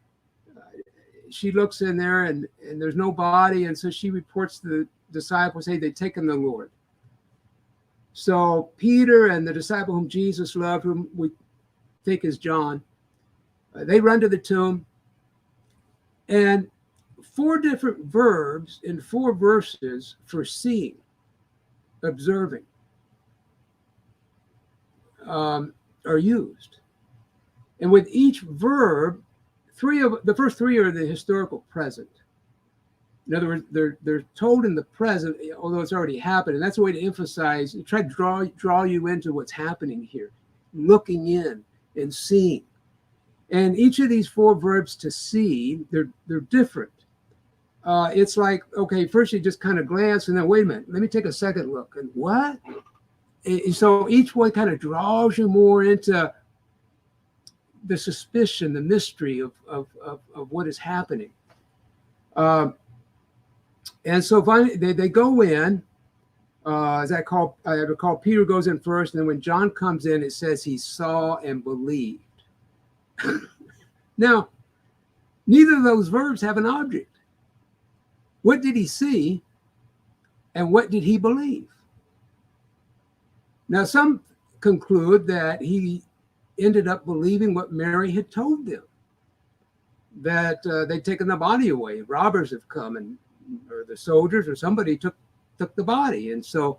She looks in there and there's no body. And so she reports to the disciples, hey, they've taken the Lord. So Peter and the disciple whom Jesus loved, whom we think is John, they run to the tomb. And 4 different verbs in 4 verses for seeing, observing, are used. And with each verb, the first 3 are the historical present. In other words, they're told in the present, although it's already happened. And that's a way to emphasize, try to draw you into what's happening here, looking in and seeing. And each of these 4 verbs to see, they're different. it's like, okay, first you just kind of glance and then, wait a minute, let me take a second look. And what? So each one kind of draws you more into the suspicion, the mystery of what is happening. And so finally they go in. As I recall, Peter goes in first, and then when John comes in, it says he saw and believed. Now, neither of those verbs have an object. What did he see, and what did he believe? Now, some conclude that he ended up believing what Mary had told them, that they'd taken the body away. Robbers have come, or the soldiers or somebody took the body. And so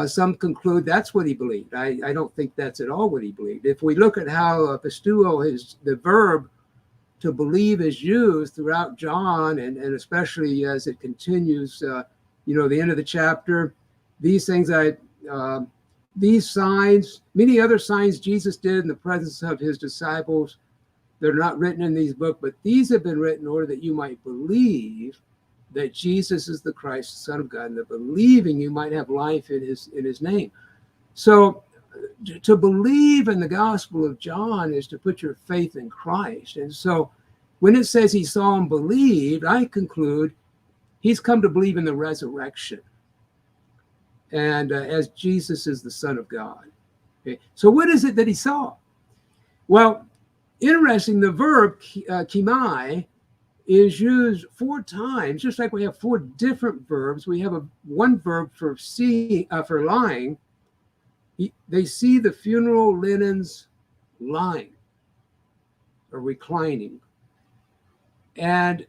some conclude that's what he believed. I don't think that's at all what he believed. If we look at how pisteuo, the verb to believe, is used throughout John, and especially as it continues, the end of the chapter, these signs, many other signs Jesus did in the presence of his disciples, they're not written in these books, but these have been written in order that you might believe that Jesus is the Christ, the Son of God, and that believing you might have life in his name. So to believe in the Gospel of John is to put your faith in Christ. And so when it says he saw and believed, I conclude he's come to believe in the resurrection, and as Jesus is the Son of God. Okay. So what is it that he saw? Well, interesting, the verb kimai is used 4 times, just like we have 4 different verbs. We have one verb for for lying. They see the funeral linens lying or reclining. And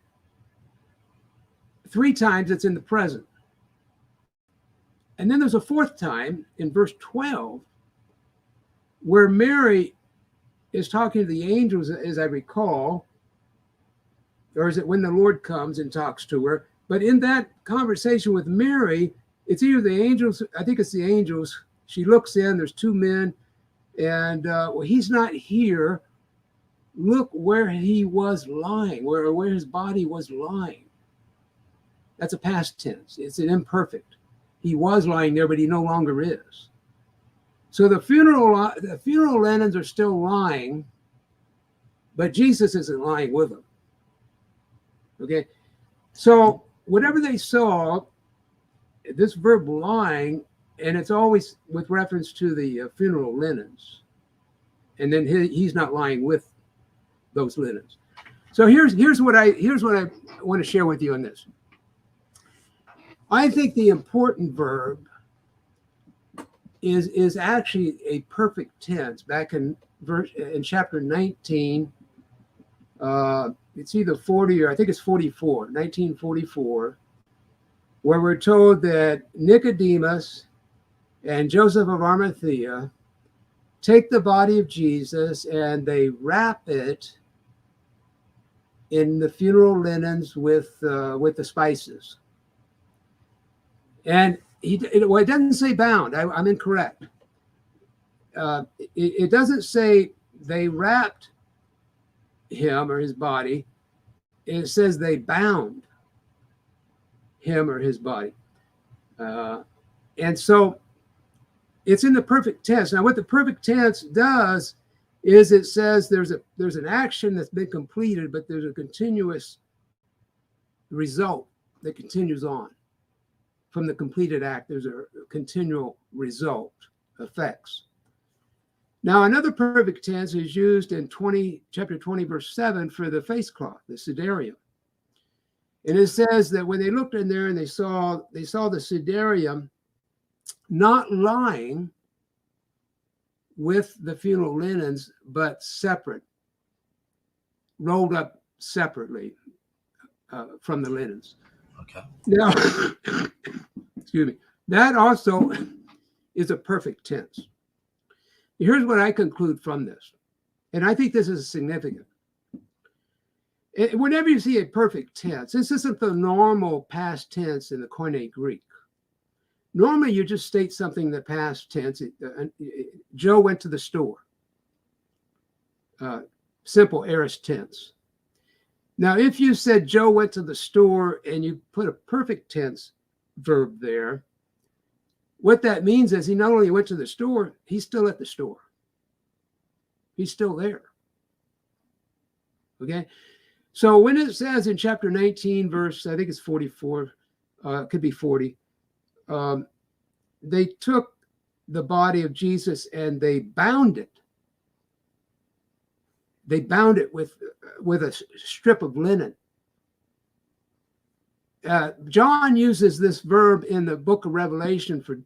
3 times it's in the present. And then there's a 4th time in verse 12 where Mary is talking to the angels, as I recall, or is it when the Lord comes and talks to her? But in that conversation with Mary, it's either the angels, I think it's the angels. She looks in, there's 2 men, and he's not here. Look where he was lying, where his body was lying. That's a past tense. It's an imperfect. He was lying there, but he no longer is. So the funeral linens are still lying, but Jesus isn't lying with them. Okay, so whatever they saw, this verb lying, and it's always with reference to the funeral linens, and then he's not lying with those linens. So here's what I want to share with you on this. I think the important verb is actually a perfect tense. Back in chapter 19. It's either 40 or I think it's 44, 1944, where we're told that Nicodemus and Joseph of Arimathea take the body of Jesus and they wrap it in the funeral linens with the spices. And it doesn't say bound. I'm incorrect. It doesn't say they wrapped him or his body. It says they bound him or his body. And so it's in the perfect tense. Now, what the perfect tense does is it says there's an action that's been completed, but there's a continuous result that continues on. From the completed act, there's a continual result, effects. Now, another perfect tense is used in chapter 20, verse 7 for the face cloth, the siderium. And it says that when they looked in there and they saw the siderium not lying with the funeral linens, but separate, rolled up separately from the linens. Okay. Now, excuse me, that also is a perfect tense. Here's what I conclude from this, and I think this is significant. Whenever you see a perfect tense, this isn't the normal past tense in the Koine Greek. Normally, you just state something in the past tense. Joe went to the store. Simple aorist tense. Now, if you said Joe went to the store and you put a perfect tense verb there, what that means is he not only went to the store, he's still at the store. He's still there. Okay? So when it says in chapter 19, verse, I think it's 44, it could be 40, they took the body of Jesus and they bound it. They bound it with a strip of linen. John uses this verb in the book of Revelation for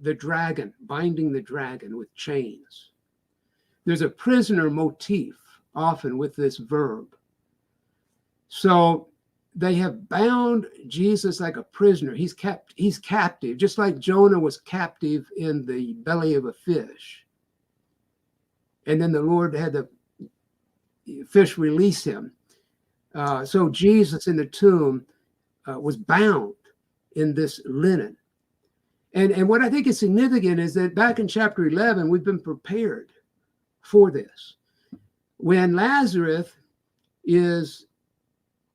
the dragon, binding the dragon with chains. There's a prisoner motif often with this verb. So they have bound Jesus like a prisoner. He's captive, just like Jonah was captive in the belly of a fish. And then the Lord had the fish release him. So Jesus in the tomb was bound in this linen. And what I think is significant is that back in chapter 11, we've been prepared for this. When Lazarus is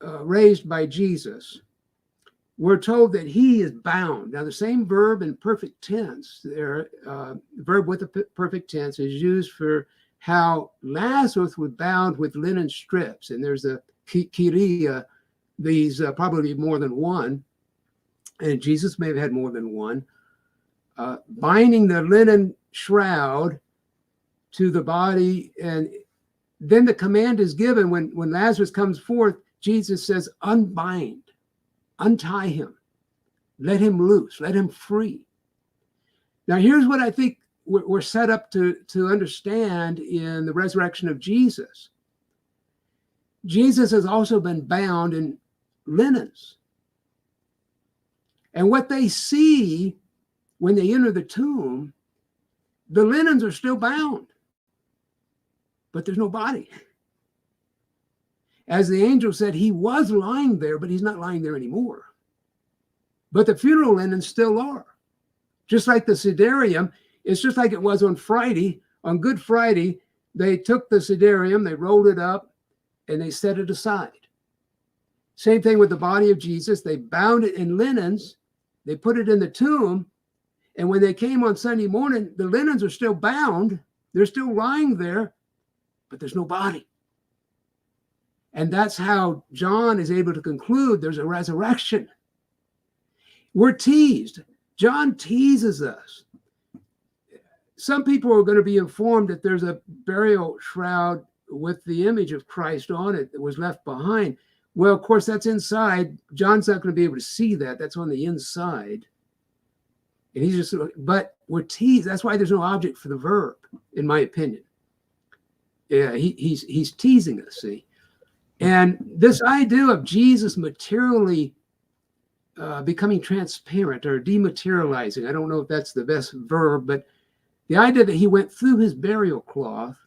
raised by Jesus, we're told that he is bound. Now, the same verb in perfect tense, there, verb with a perfect tense is used for how Lazarus was bound with linen strips. And there's a kyria, these probably more than one, and Jesus may have had more than one, binding the linen shroud to the body. And then the command is given when Lazarus comes forth, Jesus says, unbind, untie him, let him loose, let him free. Now, here's what I think we're set up to understand in the resurrection of Jesus. Jesus has also been bound in linens. And what they see when they enter the tomb, the linens are still bound, but there's no body. As the angel said, he was lying there, but he's not lying there anymore. But the funeral linens still are. Just like the siderium, it's just like it was on Friday. On Good Friday, they took the siderium, they rolled it up, and they set it aside. Same thing with the body of Jesus. They bound it in linens, they put it in the tomb, and when they came on Sunday morning, the linens are still bound, they're still lying there, but there's no body. And that's how John is able to conclude there's a resurrection. We're teased. John teases us. Some people are going to be informed that there's a burial shroud with the image of Christ on it that was left behind. Well, of course, that's inside. John's not going to be able to see that. That's on the inside. And he's just, but we're teased. That's why there's no object for the verb, in my opinion. Yeah, he's teasing us, see? And this idea of Jesus materially becoming transparent or dematerializing, I don't know if that's the best verb, but the idea that he went through his burial cloth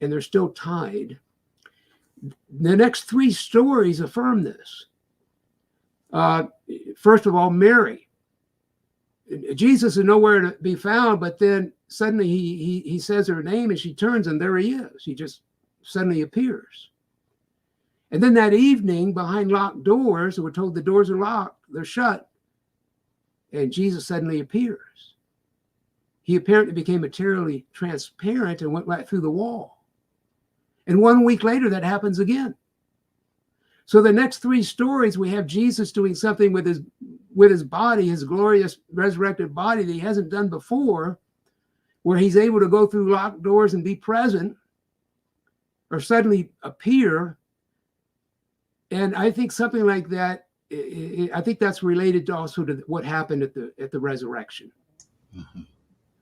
and they're still tied. The next three stories affirm this. First of all, Mary. Jesus is nowhere to be found, but then suddenly he says her name and she turns and there he is. He just suddenly appears. And then that evening, behind locked doors, we're told the doors are locked, they're shut, and Jesus suddenly appears. He apparently became materially transparent and went right through the wall. And 1 week later, that happens again. So the next three stories, we have Jesus doing something with his body, his glorious resurrected body that he hasn't done before, where he's able to go through locked doors and be present or suddenly appear. And I think something like that, I think that's related to also to what happened at the resurrection. Mm-hmm.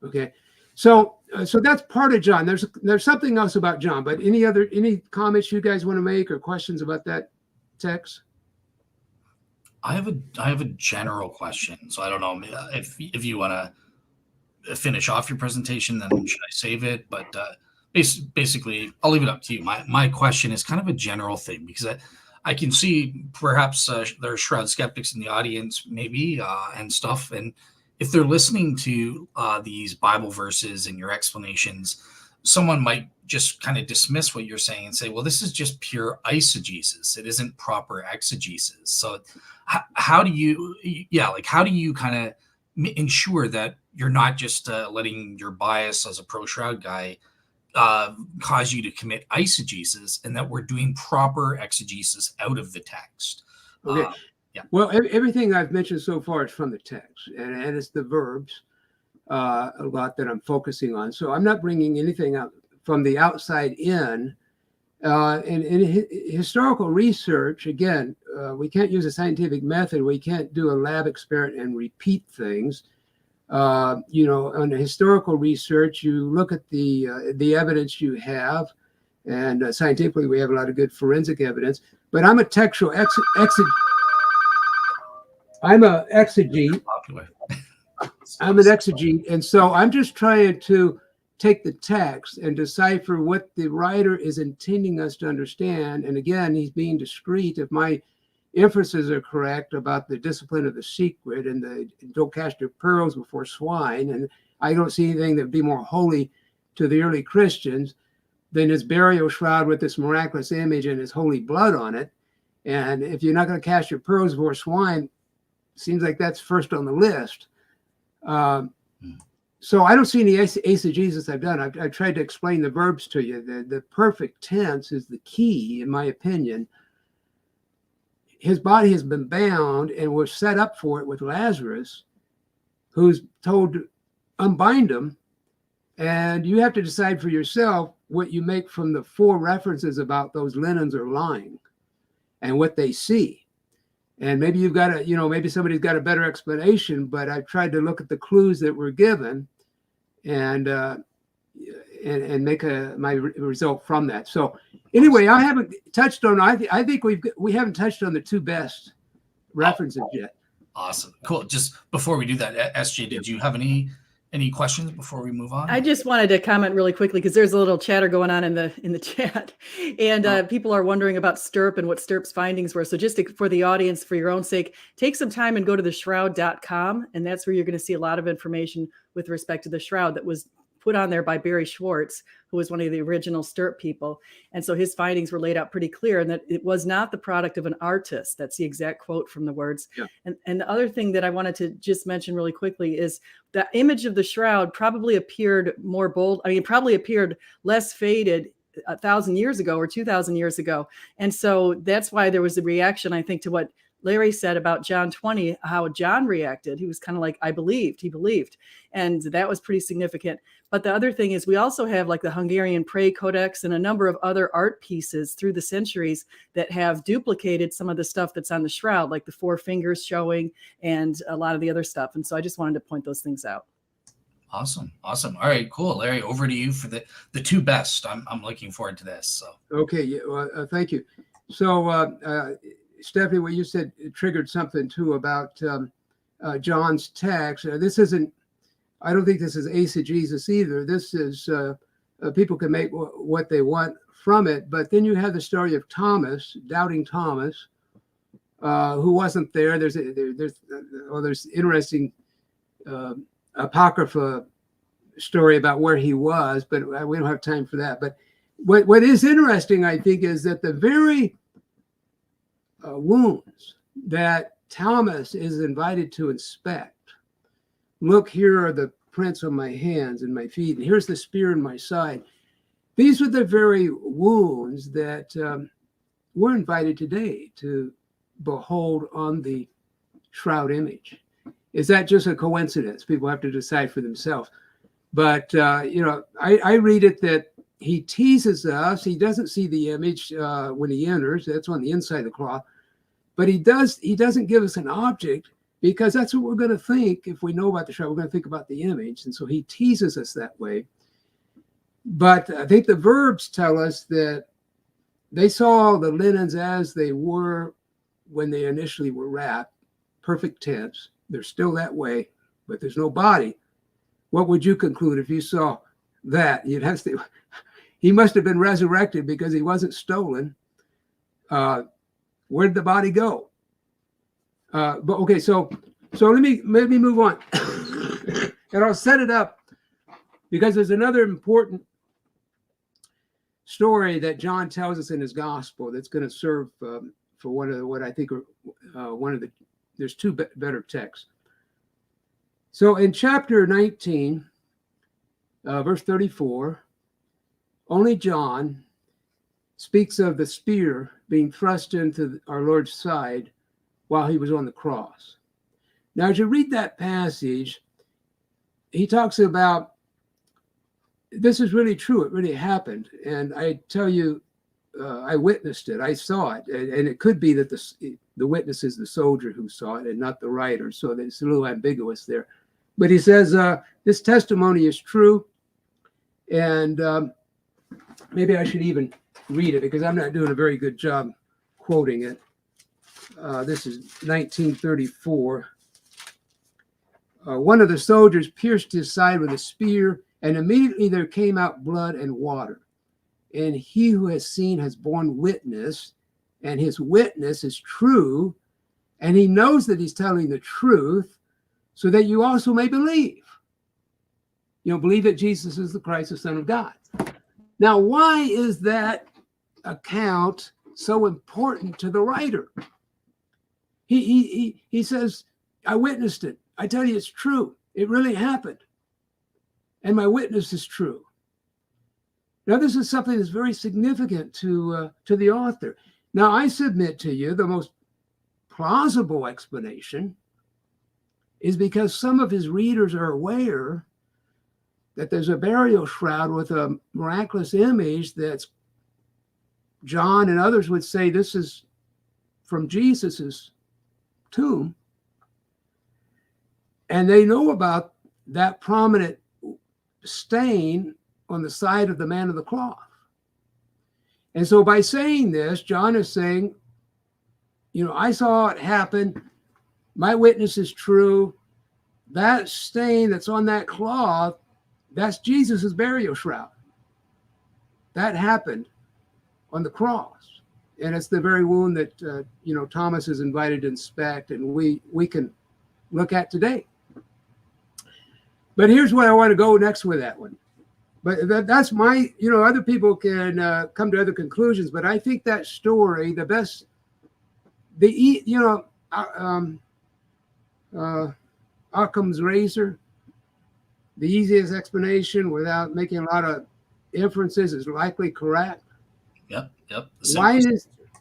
Okay, so that's part of John. There's something else about John, but any comments you guys want to make or questions about that text? I have a general question, so I don't know if you want to finish off your presentation, then should I save it? But basically, I'll leave it up to you. My question is kind of a general thing because I can see perhaps there are Shroud skeptics in the audience, maybe, and stuff. And if they're listening to these Bible verses and your explanations, someone might just kind of dismiss what you're saying and say, well, this is just pure eisegesis. It isn't proper exegesis. So how do you, how do you kind of ensure that you're not just letting your bias as a pro-Shroud guy cause you to commit eisegesis, and that we're doing proper exegesis out of the text? Okay. Well, everything I've mentioned so far is from the text, and it's the verbs a lot that I'm focusing on. So I'm not bringing anything out from the outside in. In historical research, again, we can't use a scientific method. We can't do a lab experiment and repeat things. On the historical research, you look at the evidence you have, and scientifically, we have a lot of good forensic evidence. But I'm a textual I'm an exegete. I'm an exegete, and so I'm just trying to take the text and decipher what the writer is intending us to understand. And again, he's being discreet. If my inferences are correct about the discipline of the secret and the don't cast your pearls before swine, and I don't see anything that would be more holy to the early Christians than his burial shroud with this miraculous image and his holy blood on it. And if you're not going to cast your pearls before swine, seems like that's first on the list. So I don't see any eisegesis I've done. I've tried to explain the verbs to you. The perfect tense is the key, in my opinion. His body has been bound, and we're set up for it with Lazarus, who's told to unbind him. And you have to decide for yourself what you make from the 4 references about those linens are lying and what they see. And maybe you've got maybe somebody's got a better explanation, but I've tried to look at the clues that were given and make my result from that. So anyway, I haven't touched on, I think we haven't touched on the 2 best references yet. Awesome. Cool. Just before we do that, SJ, did you have any questions before we move on? I just wanted to comment really quickly because there's a little chatter going on in the chat, and people are wondering about Stirp and what Stirp's findings were. So just for the audience, for your own sake, take some time and go to the shroud.com, and that's where you're going to see a lot of information with respect to the Shroud that was put on there by Barry Schwartz, who was one of the original Stirp people. And so his findings were laid out pretty clear, and that it was not the product of an artist. That's the exact quote from the words. Yeah. And the other thing that I wanted to just mention really quickly is the image of the Shroud probably appeared more bold. I mean, it probably appeared less faded 1,000 years ago or 2,000 years ago. And so that's why there was a reaction, I think, to what Larry said about John 20, how John reacted. He was kind of like, he believed. And that was pretty significant. But the other thing is we also have like the Hungarian Prey Codex and a number of other art pieces through the centuries that have duplicated some of the stuff that's on the Shroud, like the 4 fingers showing and a lot of the other stuff. And so I just wanted to point those things out. Awesome. All right, cool. Larry, over to you for the 2 best. I'm looking forward to this. So. Okay. Yeah, well, thank you. So, Stephanie, what you said triggered something too about John's text. I don't think this is eisegesis either. This is people can make what they want from it. But then you have the story of Thomas, doubting Thomas, who wasn't there. There's interesting apocrypha story about where he was, but we don't have time for that. But what is interesting, I think, is that the very wounds that Thomas is invited to inspect. Look, here are the prints on my hands and my feet, and here's the spear in my side. These are the very wounds that we're invited today to behold on the Shroud image. Is that just a coincidence? People have to decide for themselves. But, I read it that he teases us. He doesn't see the image when he enters. That's on the inside of the cloth. But he doesn't give us an object, because that's what we're going to think. If we know about the Shroud, we're going to think about the image. And so he teases us that way. But I think the verbs tell us that they saw the linens as they were when they initially were wrapped, perfect tense. They're still that way, but there's no body. What would you conclude if you saw that? He must have been resurrected because he wasn't stolen. Where'd the body go? But okay, so let me move on, and I'll set it up because there's another important story that John tells us in his gospel that's going to serve for one of the, what I think are one of the, there's two better texts. So in chapter 19, verse 34, only John speaks of the spear being thrust into our Lord's side while he was on the cross. Now, as you read that passage, he talks about, this is really true. It really happened. And I tell you, I witnessed it. I saw it. And it could be that the witness is the soldier who saw it and not the writer. So it's a little ambiguous there. But he says, this testimony is true. And maybe I should even read it because I'm not doing a very good job quoting it. This is 1934. One of the soldiers pierced his side with a spear, and immediately there came out blood and water. And he who has seen has borne witness, and his witness is true, and he knows that he's telling the truth, so that you also may believe. You know, believe that Jesus is the Christ, the Son of God. Now, why is that account so important to the writer? He says, I witnessed it. I tell you, it's true. It really happened. And my witness is true. Now, this is something that's very significant to the author. Now, I submit to you the most plausible explanation is because some of his readers are aware that there's a burial shroud with a miraculous image that's John and others would say this is from Jesus's tomb. And they know about that prominent stain on the side of the man of the cloth. And so by saying this, John is saying, you know, I saw it happen. My witness is true. That stain that's on that cloth, that's Jesus's burial shroud. That happened on the cross. And it's the very wound that, you know, Thomas is invited to inspect and we can look at today. But here's where I want to go next with that one. But that's my, you know, other people can come to other conclusions, but I think that story, the best, you know, Occam's razor, the easiest explanation without making a lot of inferences is likely correct. Yep.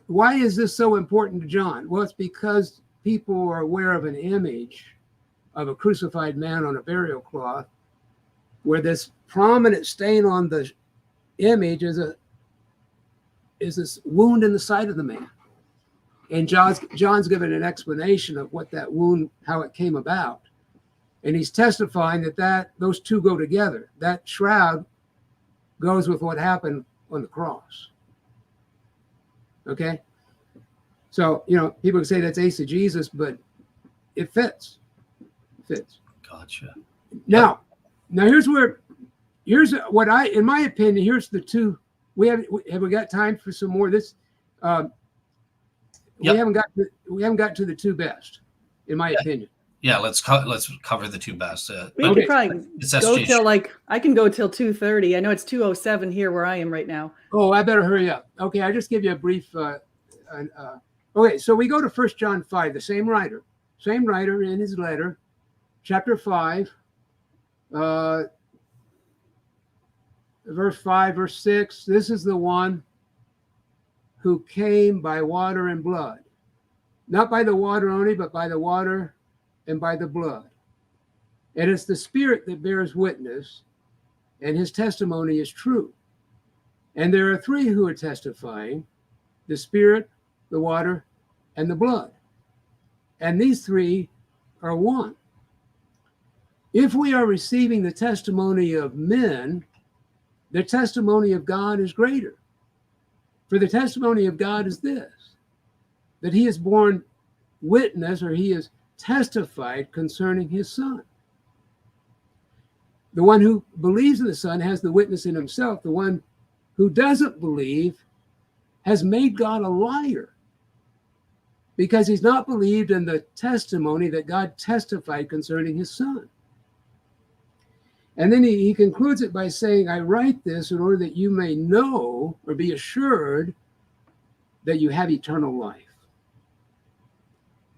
Why is this so important to John? Well, it's because people are aware of an image of a crucified man on a burial cloth where this prominent stain on the image is this wound in the side of the man. And John's given an explanation of what that wound, how it came about. And he's testifying that those two go together. That shroud goes with what happened on the cross. Okay? So, you know, people can say that's eisegesis, but it fits. It fits. Gotcha. Now here's what in my opinion, here's the two. Have we got time for some more? This we haven't got to the two best, in my opinion. Yeah, let's cover the two best. We could probably go till I can go till 2:30. I know it's 2:07 here where I am right now. Oh, I better hurry up. Okay, I'll just give you a brief. Okay, so we go to 1 John 5, the same writer in his letter, chapter 5, verse 5, verse 6. This is the one who came by water and blood, not by the water only, but by the water and by the blood. And it's the Spirit that bears witness, and his testimony is true. And there are three who are testifying: the Spirit, the water, and the blood. And these three are one. If we are receiving the testimony of men, the testimony of God is greater. For the testimony of God is this, that he has borne witness, or he has testified concerning his Son. The one who believes in the Son has the witness in himself. The one who doesn't believe has made God a liar, because he's not believed in the testimony that God testified concerning his Son. And then he concludes it by saying, I write this in order that you may know or be assured that you have eternal life.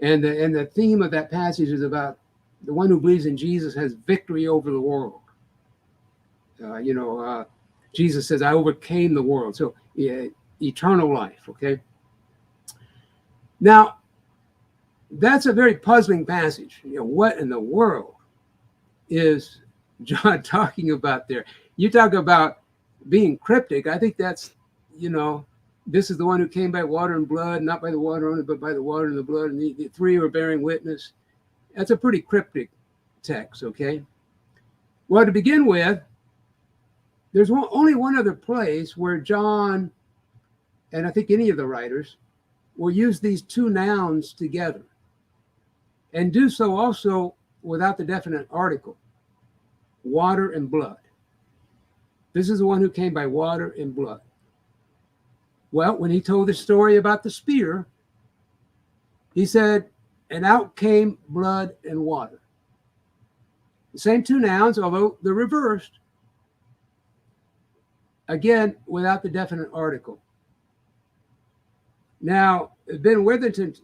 And the theme of that passage is about the one who believes in Jesus has victory over the world. Jesus says, I overcame the world. So eternal life, okay? Now, that's a very puzzling passage. What in the world is John talking about there? You talk about being cryptic. I think that's, this is the one who came by water and blood, not by the water only, but by the water and the blood, and the three are bearing witness. That's a pretty cryptic text, okay? Well, to begin with, there's only one other place where John, and I think any of the writers, will use these two nouns together and do so also without the definite article, water and blood. This is the one who came by water and blood. Well, when he told the story about the spear, he said, and out came blood and water. The same two nouns, although they're reversed, again, without the definite article. Now, Ben Witherington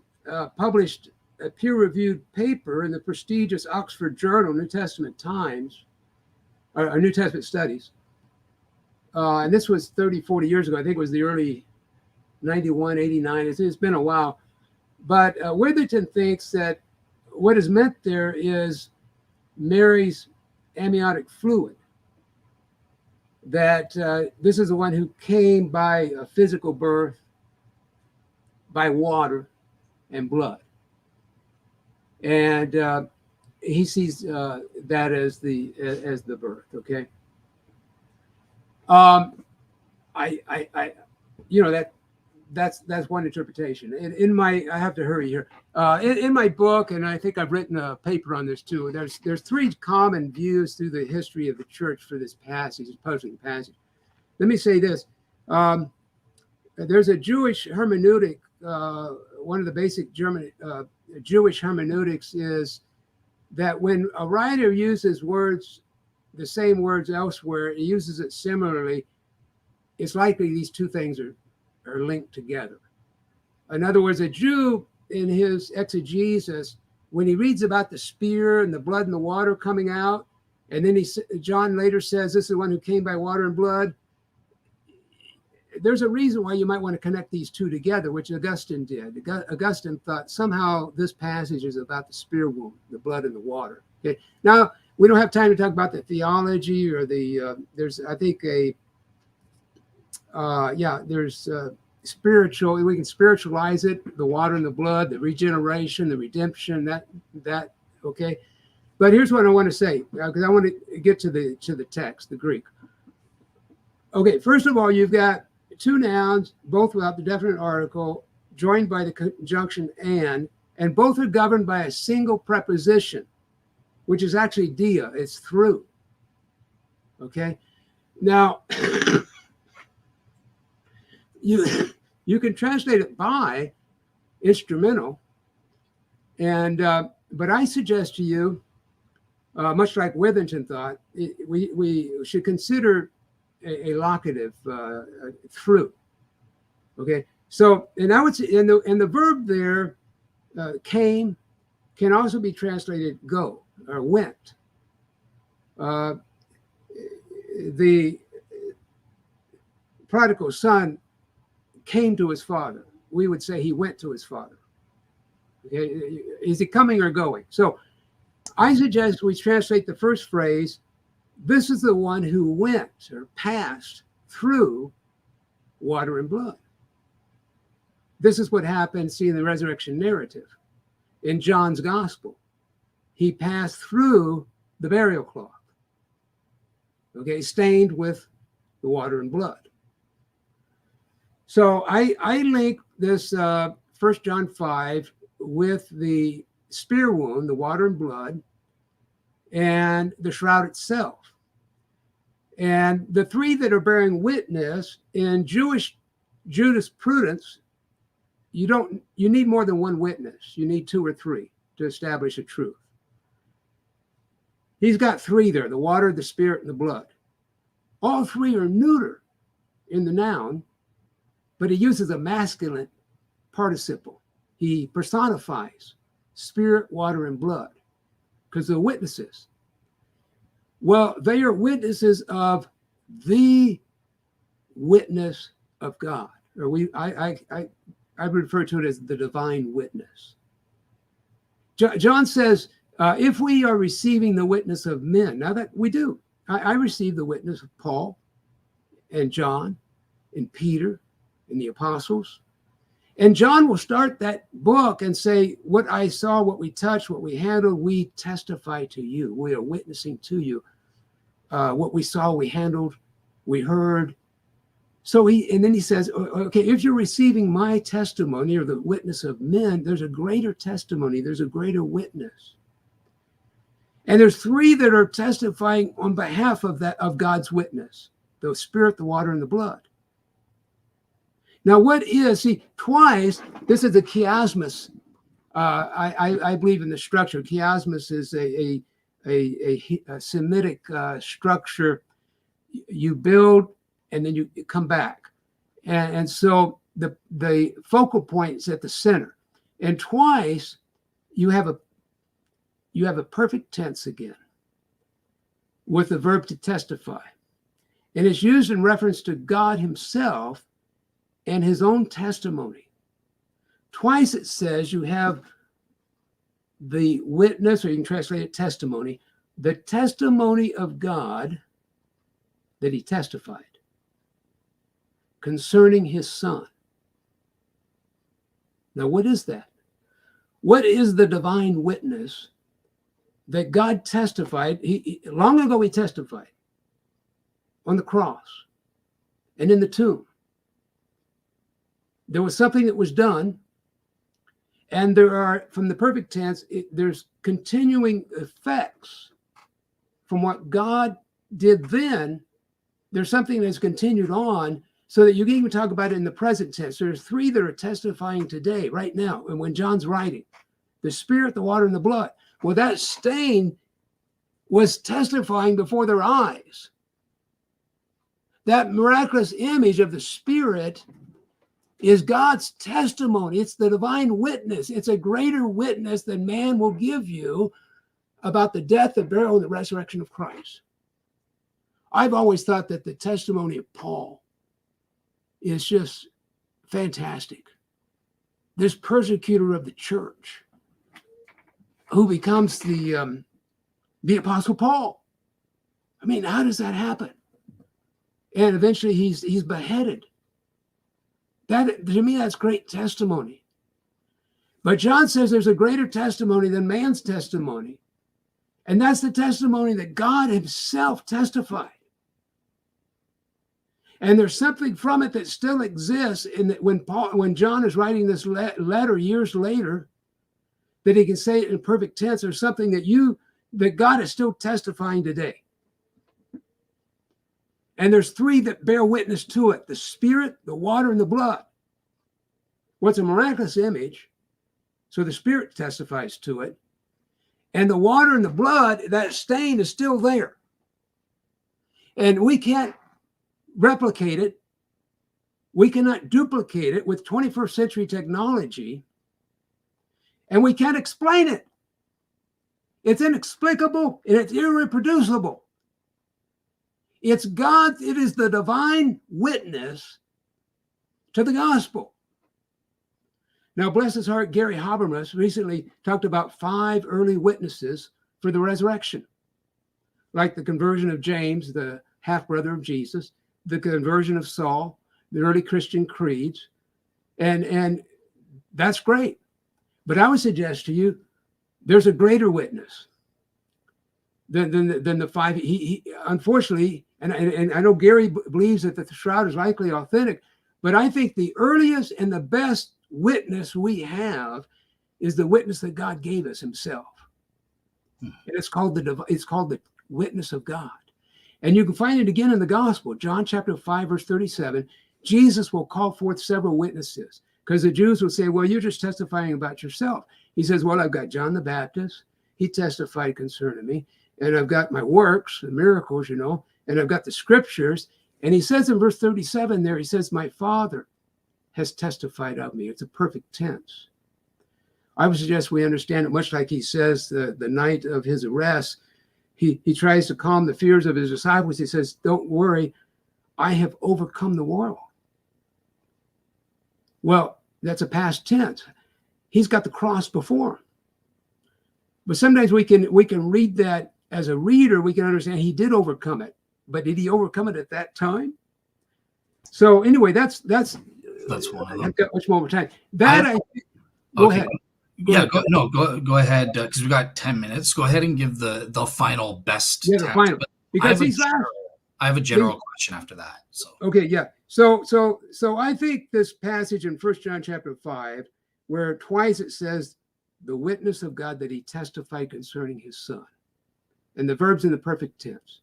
published a peer-reviewed paper in the prestigious Oxford Journal, New Testament Times, or New Testament Studies. And this was 30, 40 years ago. I think it was the early 91, 89. It's been a while. But Witherington thinks that what is meant there is Mary's amniotic fluid. That this is the one who came by a physical birth, by water and blood. And he sees that as the birth, okay? That's one interpretation. I have to hurry here. In my book, and I think I've written a paper on this too, there's three common views through the history of the church for this passage, this puzzling passage. Let me say this. There's a Jewish hermeneutic. One of the basic Jewish hermeneutics is that when a writer uses words, the same words elsewhere, he uses it similarly, it's likely these two things are linked together. In other words, a Jew in his exegesis, when he reads about the spear and the blood and the water coming out, and then John later says, this is the one who came by water and blood, there's a reason why you might want to connect these two together, which Augustine did. Augustine thought somehow this passage is about the spear wound, the blood and the water. Okay. Now, we don't have time to talk about the theology or there's, I think, there's spiritual, we can spiritualize it, the water and the blood, the regeneration, the redemption, that okay. But here's what I want to say, because I want to get to the text, the Greek. Okay, first of all, you've got two nouns, both without the definite article, joined by the conjunction and both are governed by a single preposition, which is actually dia, it's through. Okay, now you can translate it by instrumental, and but I suggest to you, much like Witherington thought, we should consider a locative through. Okay, so and I would say, and the verb there, came, can also be translated go or went. The prodigal son came to his father. We would say he went to his father. Okay, is he coming or going? So I suggest we translate the first phrase, this is the one who went or passed through water and blood. This is what happened, see, in the resurrection narrative. In John's gospel, he passed through the burial cloth, okay, stained with the water and blood. So I link this 1 John 5 with the spear wound, the water and blood, and the shroud itself. And the three that are bearing witness in Jewish jurisprudence, you need more than one witness. You need two or three to establish a truth. He's got three there: the water, the spirit, and the blood. All three are neuter in the noun, but he uses a masculine participle. He personifies spirit, water, and blood because they're witnesses. Well, they are witnesses of the witness of God, or I refer to it as the divine witness. John says, if we are receiving the witness of men, now that we do, I receive the witness of Paul and John and Peter and the apostles. And John will start that book and say, what I saw, what we touched, what we handled, we testify to you. We are witnessing to you. What we saw, we handled, we heard. And then he says, okay, if you're receiving my testimony or the witness of men, there's a greater testimony, there's a greater witness. And there's three that are testifying on behalf of God's witness: the spirit, the water, and the blood. Now, twice, this is a chiasmus. I believe in the structure. Chiasmus is a Semitic structure. You build and then you come back. And so the focal point is at the center. And twice you have a perfect tense again with the verb to testify. And it's used in reference to God himself and his own testimony. Twice it says you have the witness, or you can translate it testimony, the testimony of God that he testified concerning his son. Now, what is that? What is the divine witness that God testified? Long ago, he testified on the cross and in the tomb. There was something that was done, and there are, from the perfect tense, there's continuing effects from what God did then. There's something that's continued on, so that you can even talk about it in the present tense. There's three that are testifying today, right now, and when John's writing: the spirit, the water, and the blood. Well, that stain was testifying before their eyes. That miraculous image of the spirit is God's testimony. It's the divine witness. It's a greater witness than man will give you about the death, the burial, and the resurrection of Christ. I've always thought that the testimony of Paul is just fantastic. This persecutor of the church who becomes the Apostle Paul. I mean, how does that happen? And eventually he's beheaded. That, to me, that's great testimony. But John says there's a greater testimony than man's testimony. And that's the testimony that God himself testified. And there's something from it that still exists when John is writing this letter years later, that he can say it in perfect tense, or something that God is still testifying today. And there's three that bear witness to it: the spirit, the water, and the blood. Well, it's a miraculous image, so the spirit testifies to it. And the water and the blood, that stain is still there. And we can't replicate it. We cannot duplicate it with 21st century technology. And we can't explain it. It's inexplicable and it's irreproducible. It's God, it is the divine witness to the gospel. Now, bless his heart, Gary Habermas recently talked about 5 early witnesses for the resurrection, like the conversion of James, the half-brother of Jesus, the conversion of Saul, the early Christian creeds, and that's great. But I would suggest to you, there's a greater witness than the 5. He unfortunately, and I know Gary believes that the Shroud is likely authentic, but I think the earliest and the best witness we have is the witness that God gave us himself. And it's called the witness of God. And you can find it again in the gospel. John chapter 5, verse 37, Jesus will call forth several witnesses, because the Jews will say, well, you're just testifying about yourself. He says, well, I've got John the Baptist. He testified concerning me. and I've got my works, the miracles, and I've got the scriptures. And he says in verse 37 there, he says, my Father has testified of me. It's a perfect tense. I would suggest we understand it much like he says the night of his arrest. He tries to calm the fears of his disciples. He says, don't worry, I have overcome the world. Well, that's a past tense. He's got the cross before him. But sometimes we can read that as a reader, we can understand he did overcome it. But did he overcome it at that time? So anyway, that's one of them. I've got much more time. Go ahead. Go ahead, because we got 10 minutes. Go ahead and give the final best. Yeah, the final. Because I have a general question after that. So okay, yeah. So I think this passage in 1 John chapter 5, where twice it says the witness of God that he testified concerning his son, and the verb's in the perfect tense.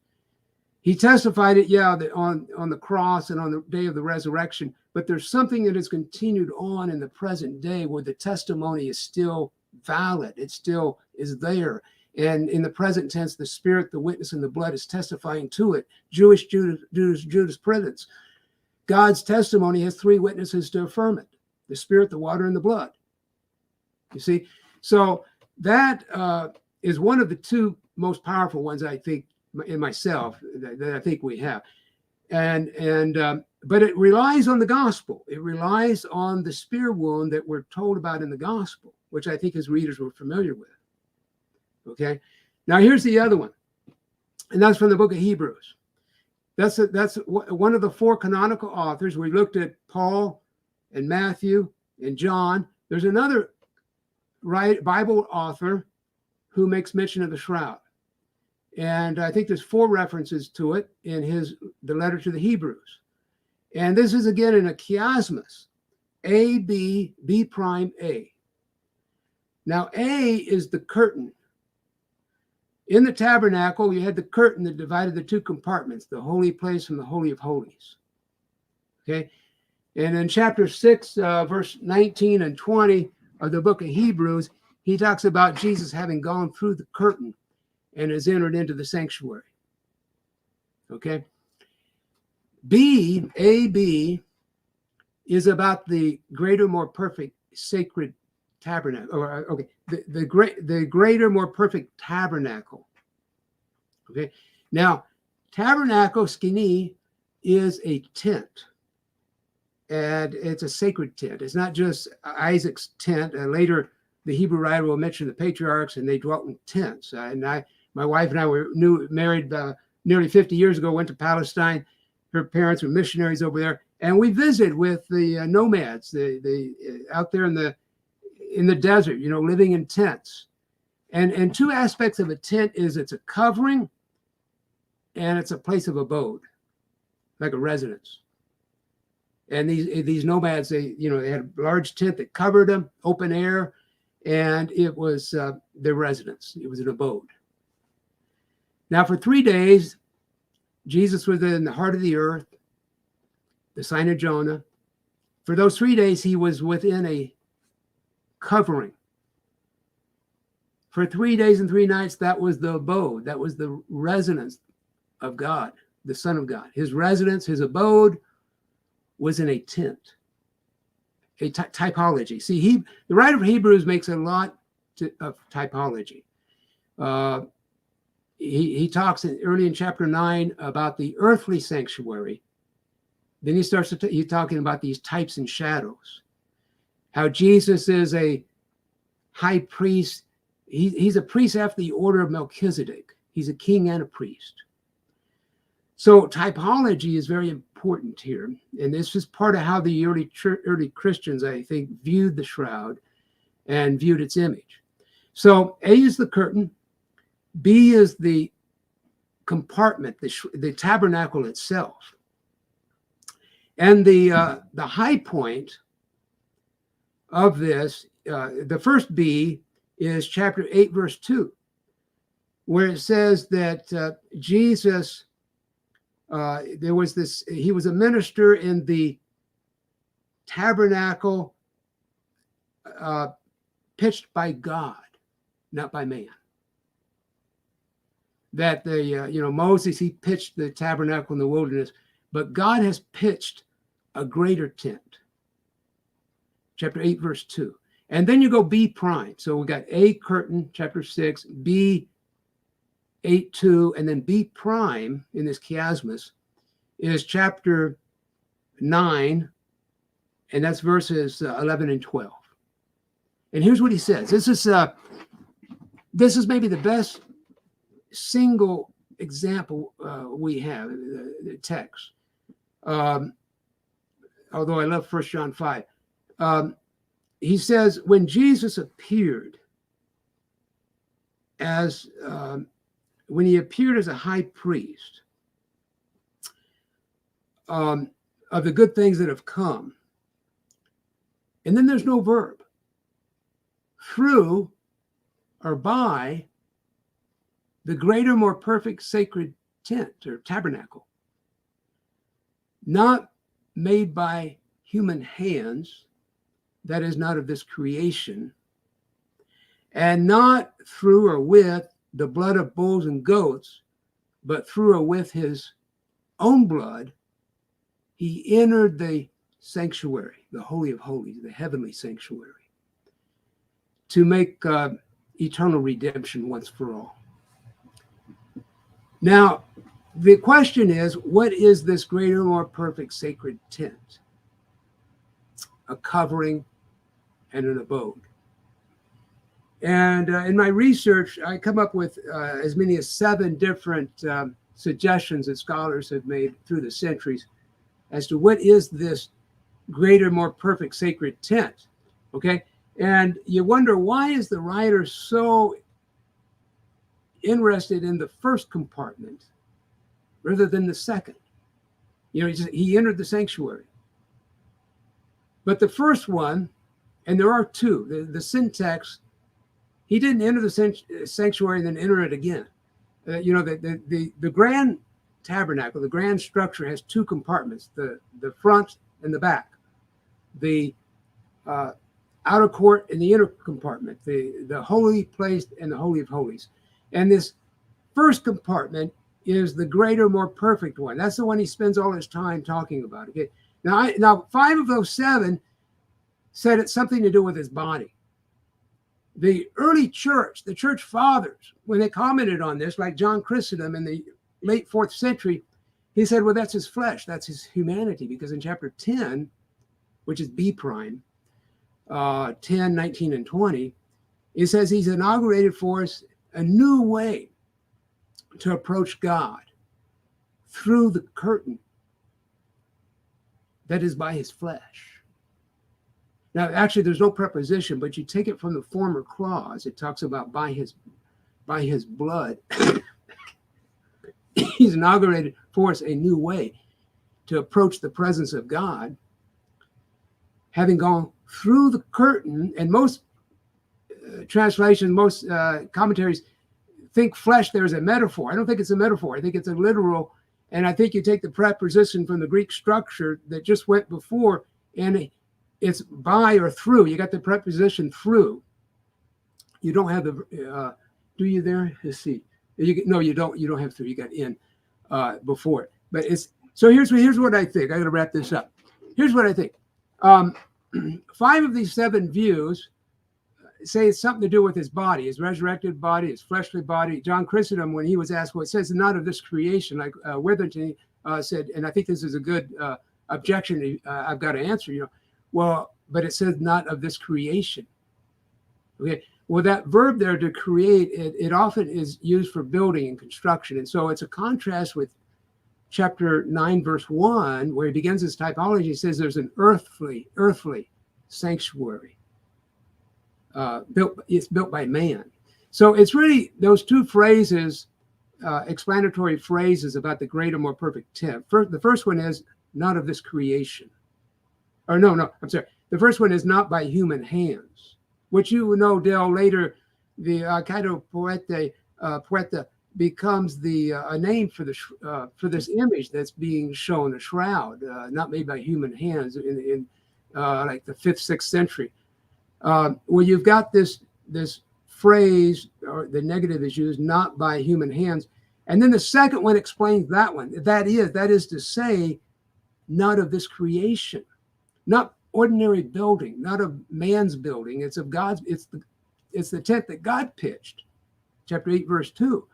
He testified it, that on the cross and on the day of the resurrection, but there's something that has continued on in the present day where the testimony is still valid. It still is there. And in the present tense, the Spirit, the witness, and the blood is testifying to it. Jewish jurisprudence. God's testimony has three witnesses to affirm it: the Spirit, the water, and the blood. You see? So that is one of the two most powerful ones, I think, in myself, that I think we have. But it relies on the gospel. It relies on the spear wound that we're told about in the gospel, which I think his readers were familiar with. Okay. Now here's the other one, and that's from the book of Hebrews. That's one of the four canonical authors. We looked at Paul and Matthew and John. There's another Bible author who makes mention of the shroud. And I think there's four references to it in the letter to the Hebrews. And this is again in a chiasmus, A, B, B prime, A. Now, A is the curtain. In the tabernacle, you had the curtain that divided the two compartments, the holy place from the Holy of Holies. Okay. And in chapter 6, verse 19 and 20 of the book of Hebrews, he talks about Jesus having gone through the curtain and has entered into the sanctuary. Okay. AB is about the greater, more perfect sacred tabernacle. The greater, more perfect tabernacle. Okay. Now, tabernacle, skini, is a tent. And it's a sacred tent. It's not just Isaac's tent. Later, the Hebrew writer will mention the patriarchs, and they dwelt in tents. My wife and I were married nearly 50 years ago, went to Palestine. Her parents were missionaries over there. And we visited with the nomads, out there in the desert, living in tents. And two aspects of a tent is it's a covering and it's a place of abode, like a residence. And these nomads, they had a large tent that covered them, open air, and it was their residence. It was an abode. Now, for 3 days, Jesus was in the heart of the earth, the sign of Jonah. For those 3 days, he was within a covering. For 3 days and 3 nights, that was the abode. That was the residence of God, the Son of God. His residence, his abode was in a tent, a typology. See, the writer of Hebrews makes a lot of typology. He talks early in chapter 9 about the earthly sanctuary. Then he starts he's talking about these types and shadows. How Jesus is a high priest. He's a priest after the order of Melchizedek. He's a king and a priest. So typology is very important here. And this is part of how the early Christians, I think, viewed the shroud and viewed its image. So A is the curtain. B is the compartment, the tabernacle itself. And the high point of this, the first B is chapter 8, verse 2, where it says that Jesus, he was a minister in the tabernacle pitched by God, not by man. that Moses, he pitched the tabernacle in the wilderness, but God has pitched a greater tent. Chapter 8, verse 2. And then you go B prime. So we got A curtain, chapter 6, B 8:2, and then B prime in this chiasmus is chapter 9, and that's verses 11 and 12. And here's what he says. This is maybe the best single example we have, the text. Although I love 1 John 5. He says, when Jesus appeared when he appeared as a high priest of the good things that have come, and then there's no verb, through or by the greater, more perfect sacred tent or tabernacle, not made by human hands, that is not of this creation, and not through or with the blood of bulls and goats, but through or with his own blood, he entered the sanctuary, the Holy of Holies, the heavenly sanctuary, to make eternal redemption once for all. Now, the question is, what is this greater, more perfect sacred tent? A covering and an abode. And in my research, I come up with as many as 7 different suggestions that scholars have made through the centuries as to what is this greater, more perfect sacred tent. Okay. And you wonder, why is the writer so interested in the first compartment rather than the second? He entered the sanctuary. But the first one, and there are 2, the syntax, he didn't enter the sanctuary and then enter it again. The grand tabernacle, the grand structure has 2 compartments, the front and the back, the outer court and the inner compartment, the holy place and the Holy of Holies. And this first compartment is the greater, more perfect one. That's the one he spends all his time talking about. Okay. Now 5 of those 7 said it's something to do with his body. The early church, the church fathers, when they commented on this, like John Chrysostom in the late 4th century, he said, well, that's his flesh, that's his humanity, because in chapter 10, which is B prime, 10, 19, and 20, it says he's inaugurated for us a new way to approach God through the curtain that is by his flesh. Now, actually, there's no preposition, but you take it from the former clause. It talks about by his blood. He's inaugurated for us a new way to approach the presence of God, having gone through the curtain. And most translations, most commentaries think flesh there is a metaphor. I don't think it's a metaphor. I think it's a literal. And I think you take the preposition from the Greek structure that just went before, and it's by or through. You got the preposition through. You don't have the, do you there? Let's see. No, you don't. You don't have through. You got in before it. But it's, so here's what I think. I got to wrap this up. Here's what I think. 5 of these 7 views say it's something to do with his body, his resurrected body, his fleshly body. John Chrysostom, when he was asked, well, it says not of this creation, like Witherton said, and I think this is a good objection I've got to answer, well, but it says not of this creation. Okay. Well, that verb there, to create, it often is used for building and construction. And so it's a contrast with chapter 9, verse 1, where he begins his typology. He says there's an earthly sanctuary. It's built by man. So it's really those 2 phrases, explanatory phrases about the greater, more perfect tent. The first one is not of this creation. Or no, I'm sorry. The first one is not by human hands, which you know, Dale, later the Caito Poeta becomes the a name for this image that's being shown, a shroud, not made by human hands in like the 5th, 6th century. Well, you've got this phrase, or the negative is used, not by human hands, And then the second one explains that one. That is to say, not of this creation, not ordinary building, not of man's building. It's of God's. It's the tent that God pitched. Chapter 8, verse 2.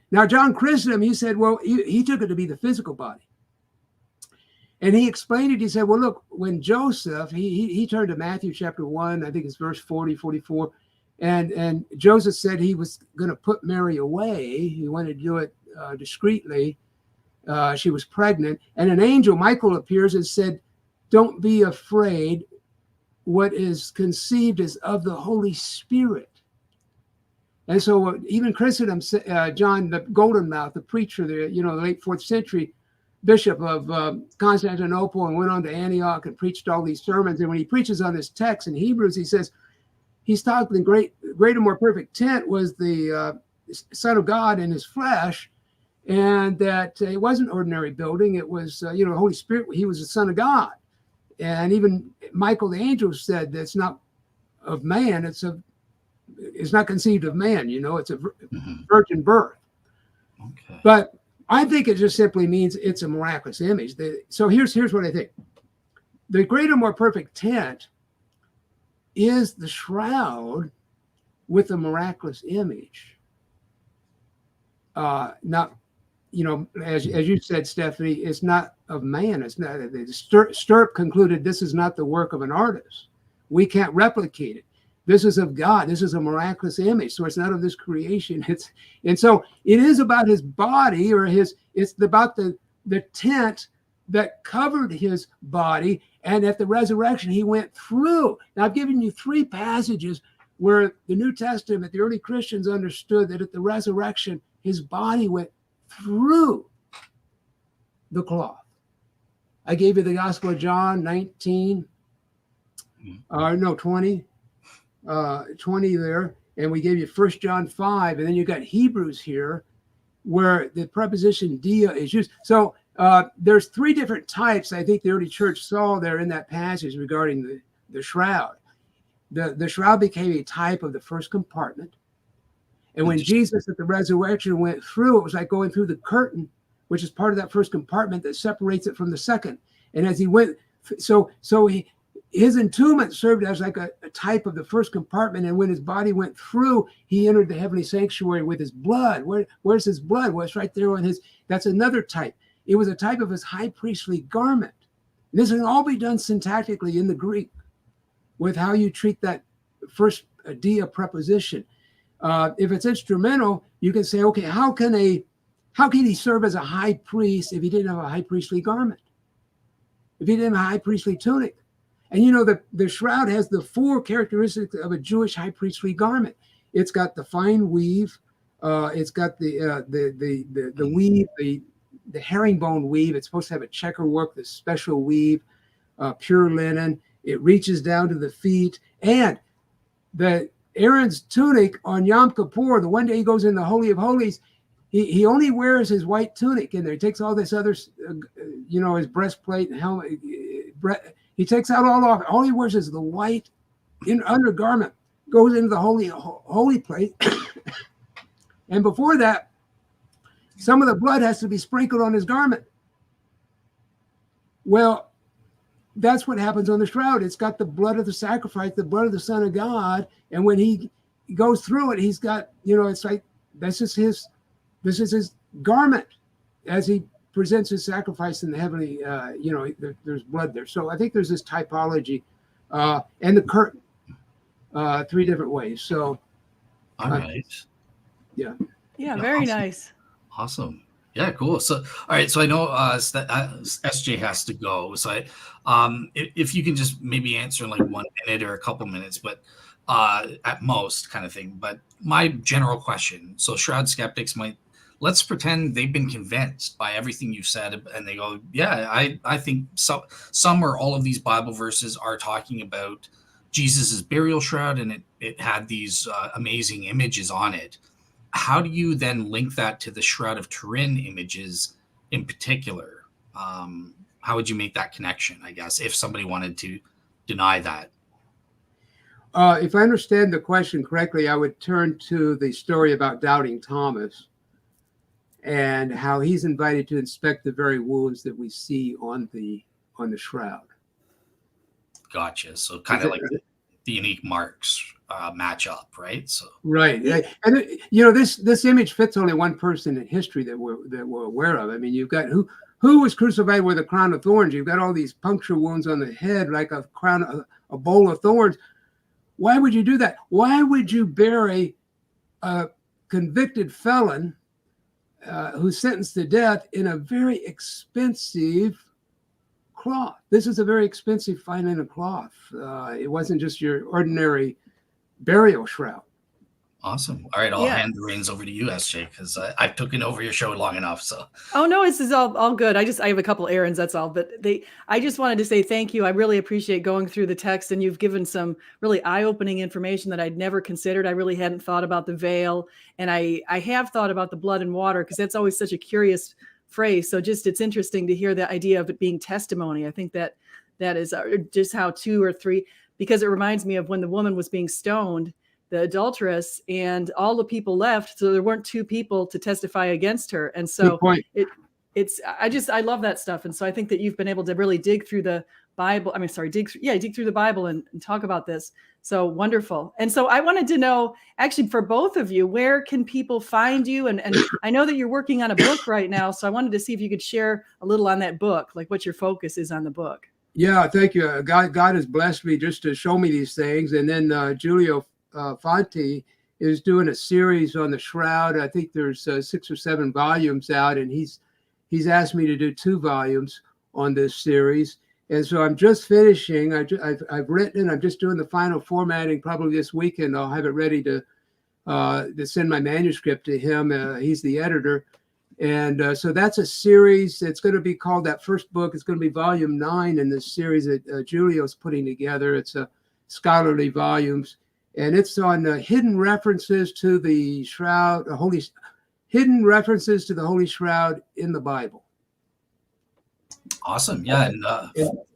Now, John Chrysostom, he said, well, he took it to be the physical body. And he explained it. He said, well, look, when Joseph, he turned to Matthew chapter 1, I think it's verse 40, 44. And Joseph said he was going to put Mary away. He wanted to do it discreetly. She was pregnant. And an angel, Michael, appears and said, don't be afraid. What is conceived is of the Holy Spirit. And so even Chrysostom, John the Golden Mouth, the preacher, the late 4th century bishop of Constantinople, and went on to Antioch and preached all these sermons. And when he preaches on this text in Hebrews, he says he's taught the greater, more perfect tent was the Son of God in his flesh, and that it wasn't an ordinary building. It was, the Holy Spirit. He was the Son of God. And even Michael the angel said that's not of man. It's not conceived of man. It's a virgin birth. Okay. But I think it just simply means it's a miraculous image. So here's what I think. The greater, more perfect tent is the shroud with a miraculous image. Not, as you said, Stephanie, it's not of man. It's not. Stirp concluded this is not the work of an artist. We can't replicate it. This is of God. This is a miraculous image. So it's not of this creation. And so it is about his body, it's about the tent that covered his body. And at the resurrection, he went through. Now, I've given you 3 passages where the New Testament, the early Christians understood that at the resurrection, his body went through the cloth. I gave you the Gospel of John 20. 20 there, and we gave you 1 John 5, and then you got Hebrews here, where the preposition dia is used. So there's 3 different types I think the early church saw there in that passage regarding the shroud. The shroud became a type of the first compartment, and when Jesus at the resurrection went through, it was like going through the curtain, which is part of that first compartment that separates it from the second. And as he went, his entombment served as like a type of the first compartment. And when his body went through, he entered the heavenly sanctuary with his blood. Where's his blood? Well, it's right there on that's another type. It was a type of his high priestly garment. And this can all be done syntactically in the Greek with how you treat that first dia preposition. If it's instrumental, you can say, okay, how can he serve as a high priest if he didn't have a high priestly garment? If he didn't have a high priestly tunic? And the shroud has the 4 characteristics of a Jewish high priestly garment. It's got the fine weave, it's got the weave, the herringbone weave. It's supposed to have a checker work, the special weave, pure linen. It reaches down to the feet, and the Aaron's tunic on Yom Kippur, the one day he goes in the Holy of Holies, he only wears his white tunic in there. He takes all this other, his breastplate and helmet. He takes out all. All he wears is the white undergarment. Goes into the holy place, and before that, some of the blood has to be sprinkled on his garment. Well, that's what happens on the shroud. It's got the blood of the sacrifice, the blood of the Son of God, and when he goes through it, he's got it's like this is his garment as he presents his sacrifice in the heavenly, there's blood there. So I think there's this typology and the curtain, 3 different ways. So, all right. Yeah, very awesome. nice. Awesome. Yeah, cool. So, all right. So I know SJ has to go. So if you can just maybe answer in like 1 minute or a couple minutes, but at most kind of thing. But my general question, so shroud skeptics let's pretend they've been convinced by everything you've said, and they go, yeah, I think some or all of these Bible verses are talking about Jesus's burial shroud, and it had these amazing images on it. How do you then link that to the Shroud of Turin images in particular? How would you make that connection, I guess, if somebody wanted to deny that? If I understand the question correctly, I would turn to the story about doubting Thomas. and how he's invited to inspect the very wounds that we see on the shroud. Gotcha. So kind of like the unique marks match up, right? So right, and this image fits only one person in history that we're aware of. I mean, you've got who was crucified with a crown of thorns. You've got all these puncture wounds on the head, like a bowl of thorns. Why would you do that? Why would you bury a convicted felon who's sentenced to death in a very expensive cloth? This is a very expensive fine linen cloth. It wasn't just your ordinary burial shroud. Awesome. All right, I'll hand the reins over to you, SJ, because I've taken over your show long enough. So. Oh no, this is all good. I have a couple errands, that's all. But I just wanted to say thank you. I really appreciate going through the text, and you've given some really eye-opening information that I'd never considered. I really hadn't thought about the veil, and I have thought about the blood and water, because that's always such a curious phrase. So it's interesting to hear the idea of it being testimony. I think that is just how 2 or 3, because it reminds me of when the woman was being stoned, the adulteress, and all the people left. So there weren't 2 people to testify against her. And so I love that stuff. And so I think that you've been able to really dig through the Bible. Dig through the Bible and talk about this. So wonderful. And so I wanted to know, actually, for both of you, where can people find you? And I know that you're working on a book right now. So I wanted to see if you could share a little on that book, like what your focus is on the book. Yeah, thank you. God has blessed me just to show me these things. And then Giulio Fanti is doing a series on the shroud. I think there's 6 or 7 volumes out, and he's asked me to do 2 volumes on this series. And so I'm just finishing. I've written. I'm just doing the final formatting. Probably this weekend I'll have it ready to send my manuscript to him. He's the editor, and so that's a series. It's going to be called, that first book, it's going to be volume 9 in this series that Giulio's putting together. It's a scholarly volumes. And it's on hidden references to the shroud, hidden references to the Holy Shroud in the Bible. Awesome. Yeah. And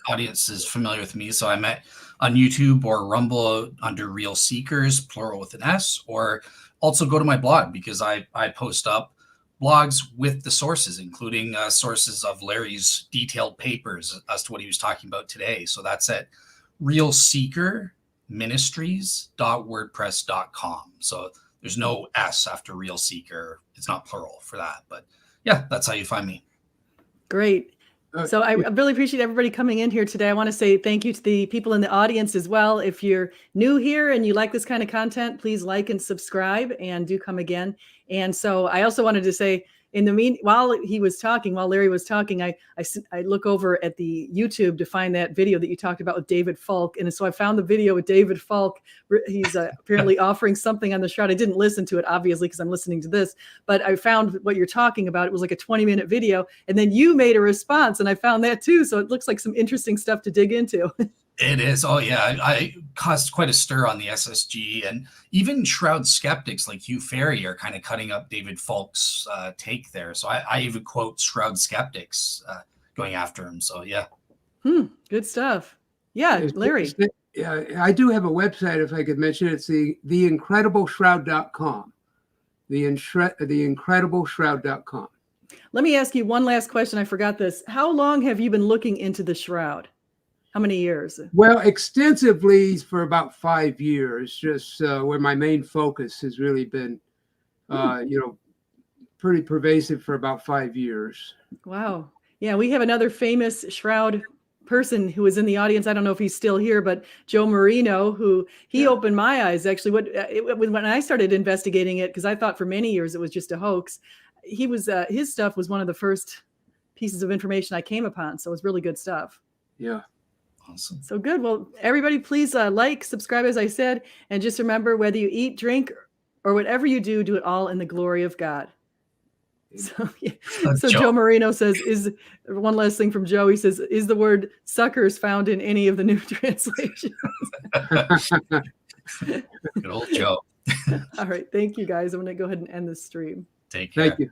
audience is familiar with me. So I'm on YouTube or Rumble under Real Seekers, plural with an S, or also go to my blog, because I post up blogs with the sources, including sources of Larry's detailed papers as to what he was talking about today. So that's at realseekerministries.wordpress.com. So there's no S after Real Seeker. It's not plural for that. But yeah, that's how you find me. Great. So I really appreciate everybody coming in here today. I want to say thank you to the people in the audience as well. If you're new here and you like this kind of content, please like and subscribe, and do come again. And so I also wanted to say, while Larry was talking, I look over at the YouTube to find that video that you talked about with David Falk. And so I found the video with David Falk. He's apparently offering something on the shroud. I didn't listen to it, obviously, because I'm listening to this, but I found what you're talking about. It was like a 20-minute video. And then you made a response, and I found that too. So it looks like some interesting stuff to dig into. It is. Oh, yeah. I caused quite a stir on the SSG, and even Shroud skeptics like Hugh Ferry are kind of cutting up David Falk's take there. So I even quote Shroud skeptics going after him. So, yeah. Good stuff. Yeah, Larry. Yeah, I do have a website, if I could mention it. It's theincredibleShroud.com. TheincredibleShroud.com. Let me ask you one last question. I forgot this. How long have you been looking into the shroud? How many years? Well, extensively for about 5 years, just where my main focus has really been, pretty pervasive for about 5 years. Wow. Yeah, we have another famous shroud person who is in the audience. I don't know if he's still here, but Joe Marino, who opened my eyes. Actually, when I started investigating it, because I thought for many years it was just a hoax. He was his stuff was one of the first pieces of information I came upon. So it was really good stuff. Yeah. Awesome. So good. Well, everybody, please like, subscribe, as I said, and just remember, whether you eat, drink, or whatever you do, do it all in the glory of God. So, Joe Marino says, is one last thing from Joe. He says, is the word suckers found in any of the new translations? Good old Joe. All right. Thank you, guys. I'm going to go ahead and end this stream. Take care. Thank you.